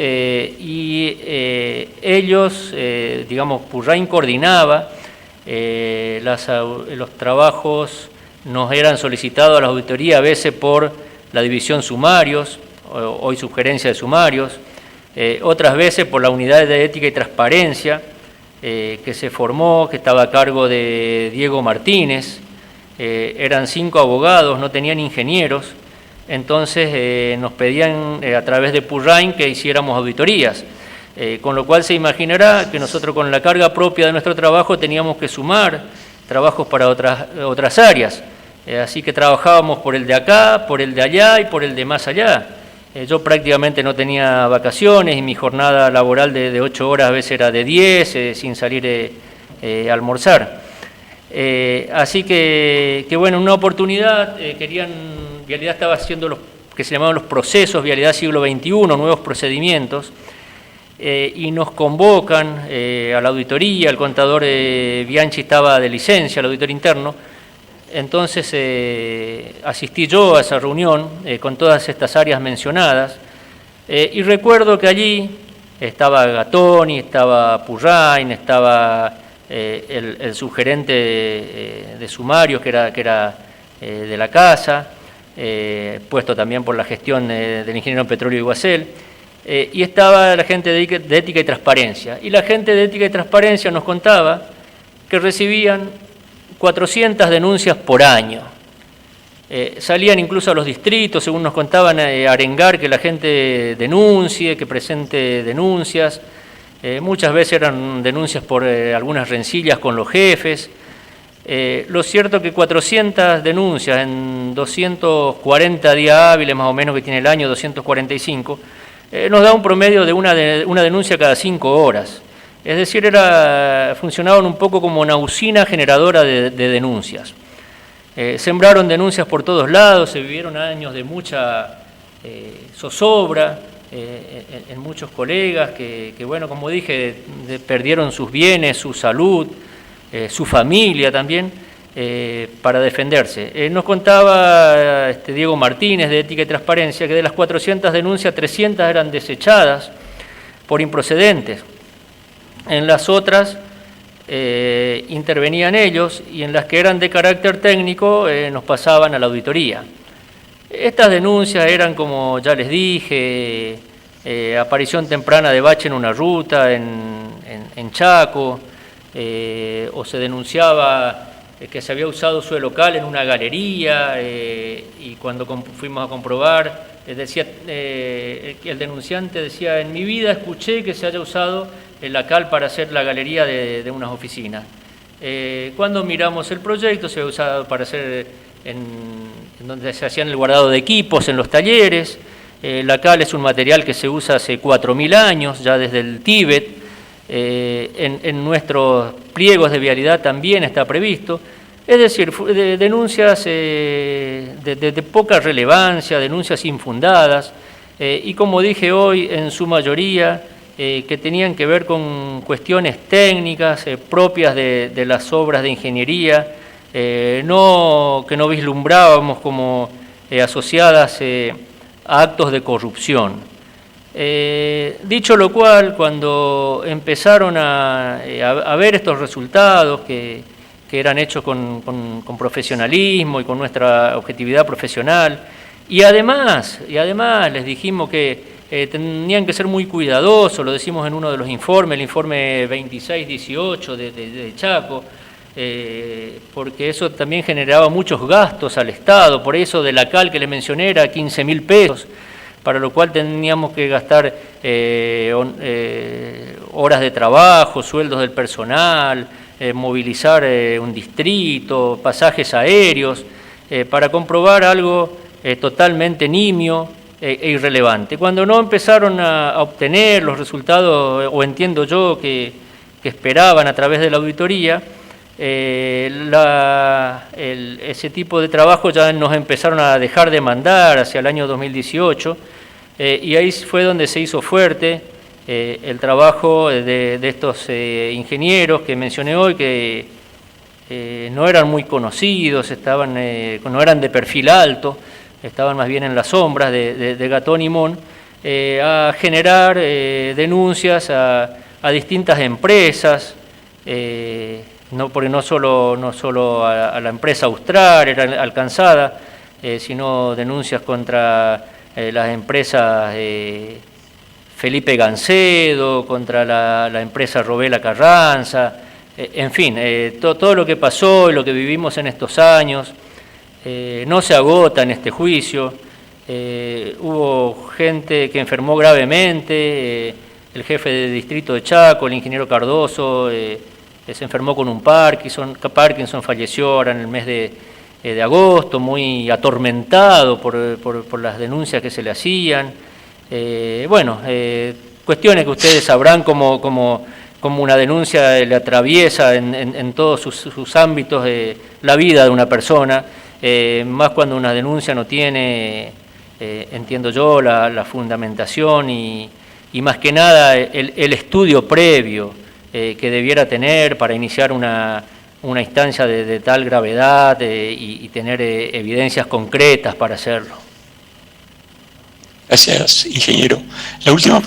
ellos, digamos, Purrain coordinaba, los trabajos nos eran solicitados a la auditoría a veces por la división sumarios, hoy sugerencia de sumarios, otras veces por la unidad de ética y transparencia que se formó, que estaba a cargo de Diego Martínez. Eran 5 abogados, no tenían ingenieros. Entonces nos pedían a través de Purrain que hiciéramos auditorías, con lo cual se imaginará que nosotros con la carga propia de nuestro trabajo teníamos que sumar trabajos para otras áreas, así que trabajábamos por el de acá, por el de allá y por el de más allá. Yo prácticamente no tenía vacaciones y mi jornada laboral de 8 horas a veces era de 10, sin salir a almorzar. Así que bueno, una oportunidad, Vialidad estaba haciendo los que se llamaban los procesos Vialidad siglo XXI, nuevos procedimientos, y nos convocan a la auditoría. El contador Bianchi estaba de licencia, el auditor interno. Entonces asistí yo a esa reunión con todas estas áreas mencionadas, y recuerdo que allí estaba Gattoni, estaba Purrain, estaba el subgerente de sumarios que era de la casa, puesto también por la gestión del ingeniero en petróleo Iguacel, y estaba la gente de ética y transparencia. Y la gente de ética y transparencia nos contaba que recibían 400 denuncias por año. Salían incluso a los distritos, según nos contaban, a arengar que la gente denuncie, que presente denuncias. Muchas veces eran denuncias por algunas rencillas con los jefes. Lo cierto que 400 denuncias en 240 días hábiles más o menos que tiene el año, 245, nos da un promedio de una denuncia cada 5 horas. Es decir, funcionaban un poco como una usina generadora de denuncias. Sembraron denuncias por todos lados, se vivieron años de mucha zozobra en muchos colegas que, bueno, como dije, perdieron sus bienes, su salud, su familia también, para defenderse. Nos contaba Diego Martínez de Ética y Transparencia que de las 400 denuncias, 300 eran desechadas por improcedentes. En las otras intervenían ellos, y en las que eran de carácter técnico nos pasaban a la auditoría. Estas denuncias eran, como ya les dije, aparición temprana de bache en una ruta en Chaco, o se denunciaba que se había usado su local en una galería, y cuando fuimos a comprobar, decía, el denunciante decía: en mi vida escuché que se haya usado el local para hacer la galería de unas oficinas. Cuando miramos el proyecto, se ha usado para hacer en donde se hacían el guardado de equipos en los talleres. La cal es un material que se usa hace 4.000 años, ya desde el Tíbet. En nuestros pliegos de vialidad también está previsto. Es decir, denuncias de poca relevancia, denuncias infundadas, y como dije hoy, en su mayoría, que tenían que ver con cuestiones técnicas propias de las obras de ingeniería, que no vislumbrábamos como asociadas a actos de corrupción. Dicho lo cual, cuando empezaron a ver estos resultados que eran hechos con profesionalismo y con nuestra objetividad profesional, y además les dijimos que tenían que ser muy cuidadosos, lo decimos en uno de los informes, el informe 2618 de Chaco, porque eso también generaba muchos gastos al Estado, por eso de la cal que les mencioné era 15.000 pesos, para lo cual teníamos que gastar horas de trabajo, sueldos del personal, movilizar un distrito, pasajes aéreos, para comprobar algo totalmente nimio e irrelevante. Cuando no empezaron a obtener los resultados, o entiendo yo que esperaban a través de la auditoría, ese tipo de trabajo ya nos empezaron a dejar de mandar hacia el año 2018, y ahí fue donde se hizo fuerte el trabajo de estos ingenieros que mencioné hoy, que no eran muy conocidos, no eran de perfil alto, estaban más bien en las sombras de Gatón y Mon, a generar denuncias a distintas empresas, porque no solo a la empresa Austral era alcanzada, sino denuncias contra las empresas Felipe Gancedo, contra la empresa Robela Carranza, en fin, todo lo que pasó y lo que vivimos en estos años no se agota en este juicio. Hubo gente que enfermó gravemente, el jefe de distrito de Chaco, el ingeniero Cardoso, se enfermó con un Parkinson, falleció ahora en el mes de agosto, muy atormentado por las denuncias que se le hacían. Cuestiones que ustedes sabrán como una denuncia le atraviesa en todos sus ámbitos la vida de una persona, más cuando una denuncia no tiene, entiendo yo, la fundamentación y más que nada el estudio previo que debiera tener para iniciar una instancia de tal gravedad y tener evidencias concretas para hacerlo. Gracias, ingeniero. La última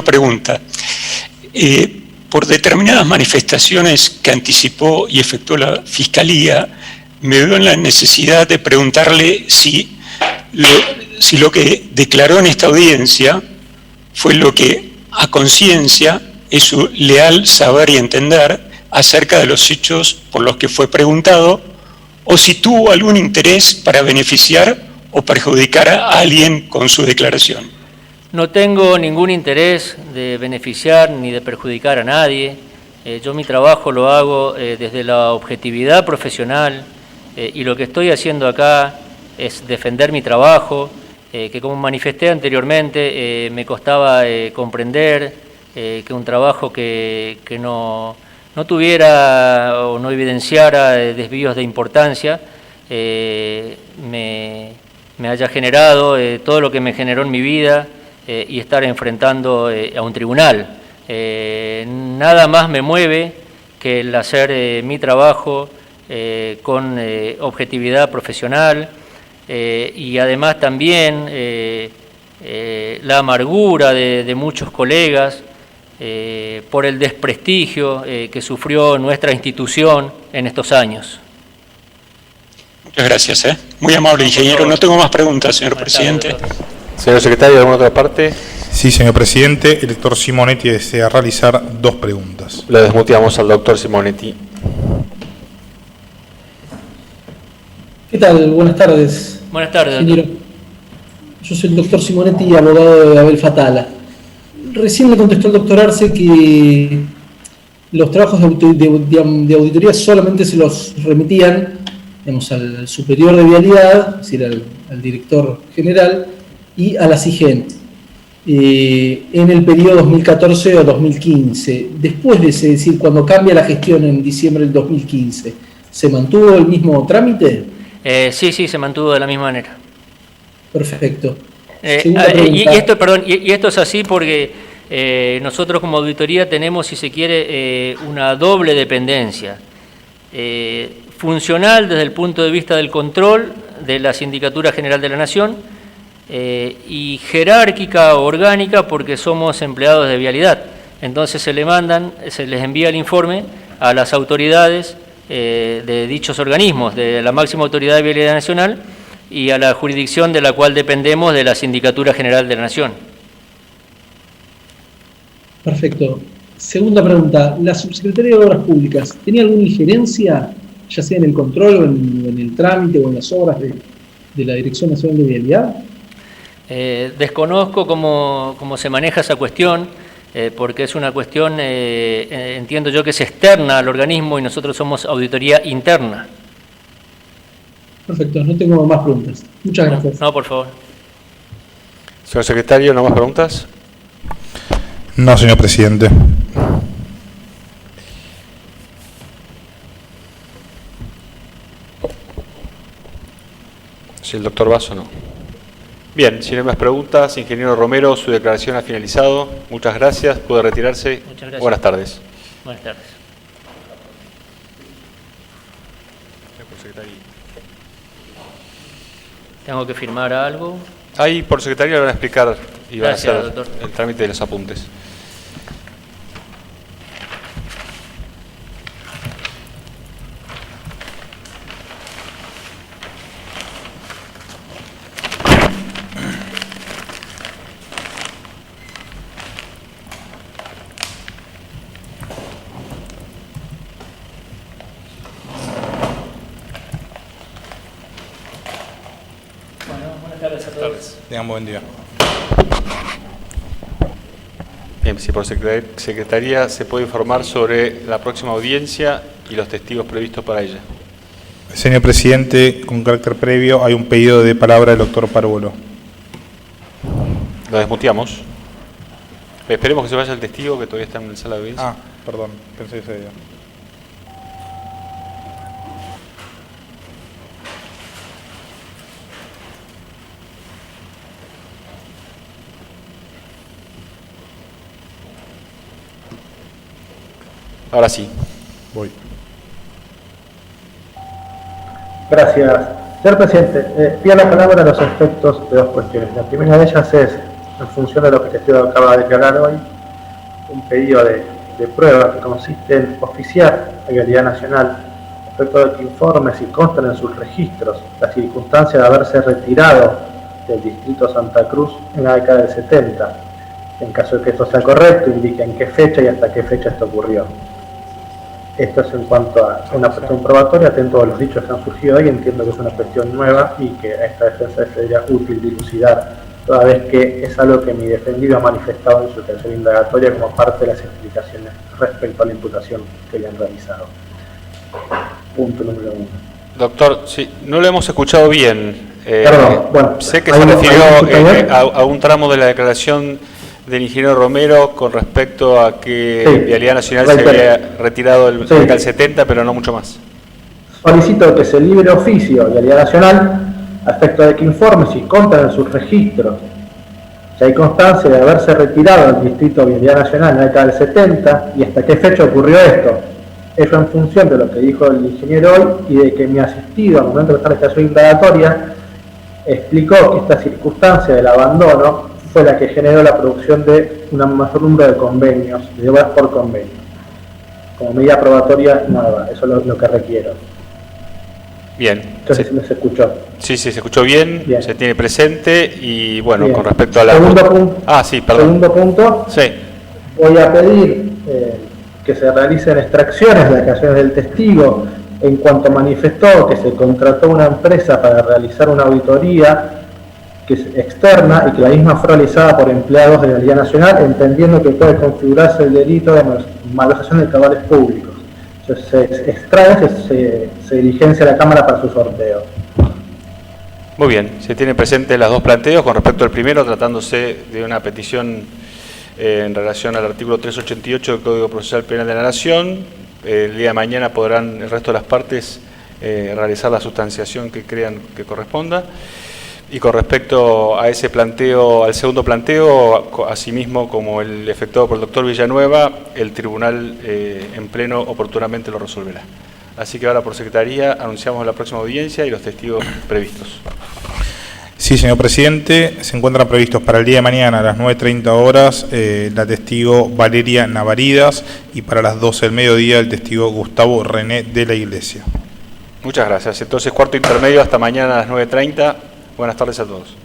pregunta. Por determinadas manifestaciones que anticipó y efectuó la Fiscalía, me veo en la necesidad de preguntarle si lo que declaró en esta audiencia fue lo que a conciencia es su leal saber y entender acerca de los hechos por los que fue preguntado, o si tuvo algún interés para beneficiar o perjudicar a alguien con su declaración. No tengo ningún interés de beneficiar ni de perjudicar a nadie. Yo mi trabajo lo hago desde la objetividad profesional, y lo que estoy haciendo acá es defender mi trabajo, que como manifesté anteriormente, me costaba comprender que un trabajo que no tuviera o no evidenciara desvíos de importancia me haya generado todo lo que me generó en mi vida, y estar enfrentando a un tribunal. Nada más me mueve que el hacer mi trabajo con objetividad profesional, y además también la amargura de muchos colegas por el desprestigio que sufrió nuestra institución en estos años. Muchas gracias. Muy amable, ingeniero. No tengo más preguntas, señor presidente. Señor secretario, ¿alguna otra parte? Sí, señor presidente. El doctor Simonetti desea realizar 2 preguntas. Lo desmuteamos al doctor Simonetti. ¿Qué tal? Buenas tardes. Buenas tardes, ingeniero. Yo soy el doctor Simonetti, abogado de Abel Fatala. Recién me contestó el doctor Arce que los trabajos de auditoría solamente se los remitían, digamos, al superior de vialidad, es decir, al director general, y a la SIGEN, en el periodo 2014 o 2015. Después de ese, es decir, cuando cambia la gestión en diciembre del 2015, ¿se mantuvo el mismo trámite? Sí, se mantuvo de la misma manera. Perfecto. Y esto es así porque nosotros como auditoría tenemos, si se quiere, una doble dependencia. Funcional desde el punto de vista del control de la Sindicatura General de la Nación y jerárquica o orgánica porque somos empleados de vialidad. Entonces se les envía el informe a las autoridades de dichos organismos, de la máxima autoridad de vialidad nacional y a la jurisdicción de la cual dependemos de la Sindicatura General de la Nación. Perfecto. Segunda pregunta, ¿la Subsecretaría de Obras Públicas tenía alguna injerencia, ya sea en el control o en el trámite o en las obras de la Dirección Nacional de Vialidad? Desconozco cómo se maneja esa cuestión, porque es una cuestión, entiendo yo, que es externa al organismo y nosotros somos auditoría interna. Perfecto, no tengo más preguntas. Muchas gracias. No, por favor. Señor secretario, ¿no más preguntas? No, señor presidente. Si el doctor Basso no. Bien, si no hay más preguntas, ingeniero Romero, su declaración ha finalizado. Muchas gracias, puede retirarse. Muchas gracias. Buenas tardes. Buenas tardes. ¿Tengo que firmar algo? Ahí por secretaría le van a explicar y van a hacer doctor. el trámite de los apuntes. Tengan buen día. Bien, si por secretaría se puede informar sobre la próxima audiencia y los testigos previstos para ella. Señor presidente, con carácter previo, hay un pedido de palabra del doctor Párvulo. Lo desmuteamos. Esperemos que se vaya el testigo que todavía está en la sala de audiencia. Ah, perdón, pensé que se veía. Ahora sí. Voy. Gracias. Señor presidente, pido la palabra a los efectos de dos cuestiones. La primera de ellas es, en función de lo que el testigo acaba de declarar hoy, un pedido de prueba que consiste en oficiar a Vialidad Nacional respecto de que informe si constan en sus registros la circunstancia de haberse retirado del distrito Santa Cruz en la década del 70. En caso de que esto sea correcto, indique en qué fecha y hasta qué fecha esto ocurrió. Esto es en cuanto a una cuestión probatoria, atento a los dichos que han surgido hoy, entiendo que es una cuestión nueva y que a esta defensa sería útil dilucidar, toda vez que es algo que mi defendido ha manifestado en su tercera indagatoria como parte de las explicaciones respecto a la imputación que le han realizado. Punto número 1. Doctor, sí, no lo hemos escuchado bien. Perdón, bueno, sé que se refirió a un tramo de la declaración del ingeniero Romero con respecto a que Vialidad Nacional se había retirado del 70, pero no mucho más. Solicito que se libre oficio Vialidad Nacional a efecto de que informe si constan en sus registros si hay constancia de haberse retirado del distrito Vialidad Nacional en la década del 70 y hasta qué fecha ocurrió esto. Eso en función de lo que dijo el ingeniero hoy y de que mi asistido al momento de estar en esta indagatoria explicó que esta circunstancia del abandono fue la que generó la producción de un mayor número de convenios, de obras por convenio. Como medida probatoria nueva, eso es lo que requiero. Bien. Entonces se escuchó. Sí, se escuchó bien, se tiene presente y bueno, bien. Con respecto a la... Segundo punto. Sí, perdón. Segundo punto. Sí. Voy a pedir que se realicen extracciones de declaraciones del testigo en cuanto manifestó que se contrató una empresa para realizar una auditoría que es externa y que la misma fue realizada por empleados de la Vialidad Nacional, entendiendo que puede configurarse el delito de malversación de cabales públicos. Entonces se extrae, se diligencia a la Cámara para su sorteo. Muy bien, se tienen presentes los dos planteos. Con respecto al primero, tratándose de una petición en relación al artículo 388 del Código Procesal Penal de la Nación, el día de mañana podrán el resto de las partes realizar la sustanciación que crean que corresponda. Y con respecto a ese planteo, al segundo planteo, asimismo como el efectuado por el doctor Villanueva, el tribunal en pleno oportunamente lo resolverá. Así que ahora por secretaría anunciamos la próxima audiencia y los testigos previstos. Sí, señor presidente, se encuentran previstos para el día de mañana a las 9:30 horas la testigo Valeria Navaridas y para las 12 del mediodía el testigo Gustavo René de la Iglesia. Muchas gracias. Entonces, cuarto intermedio hasta mañana a las 9:30. Buenas tardes a todos.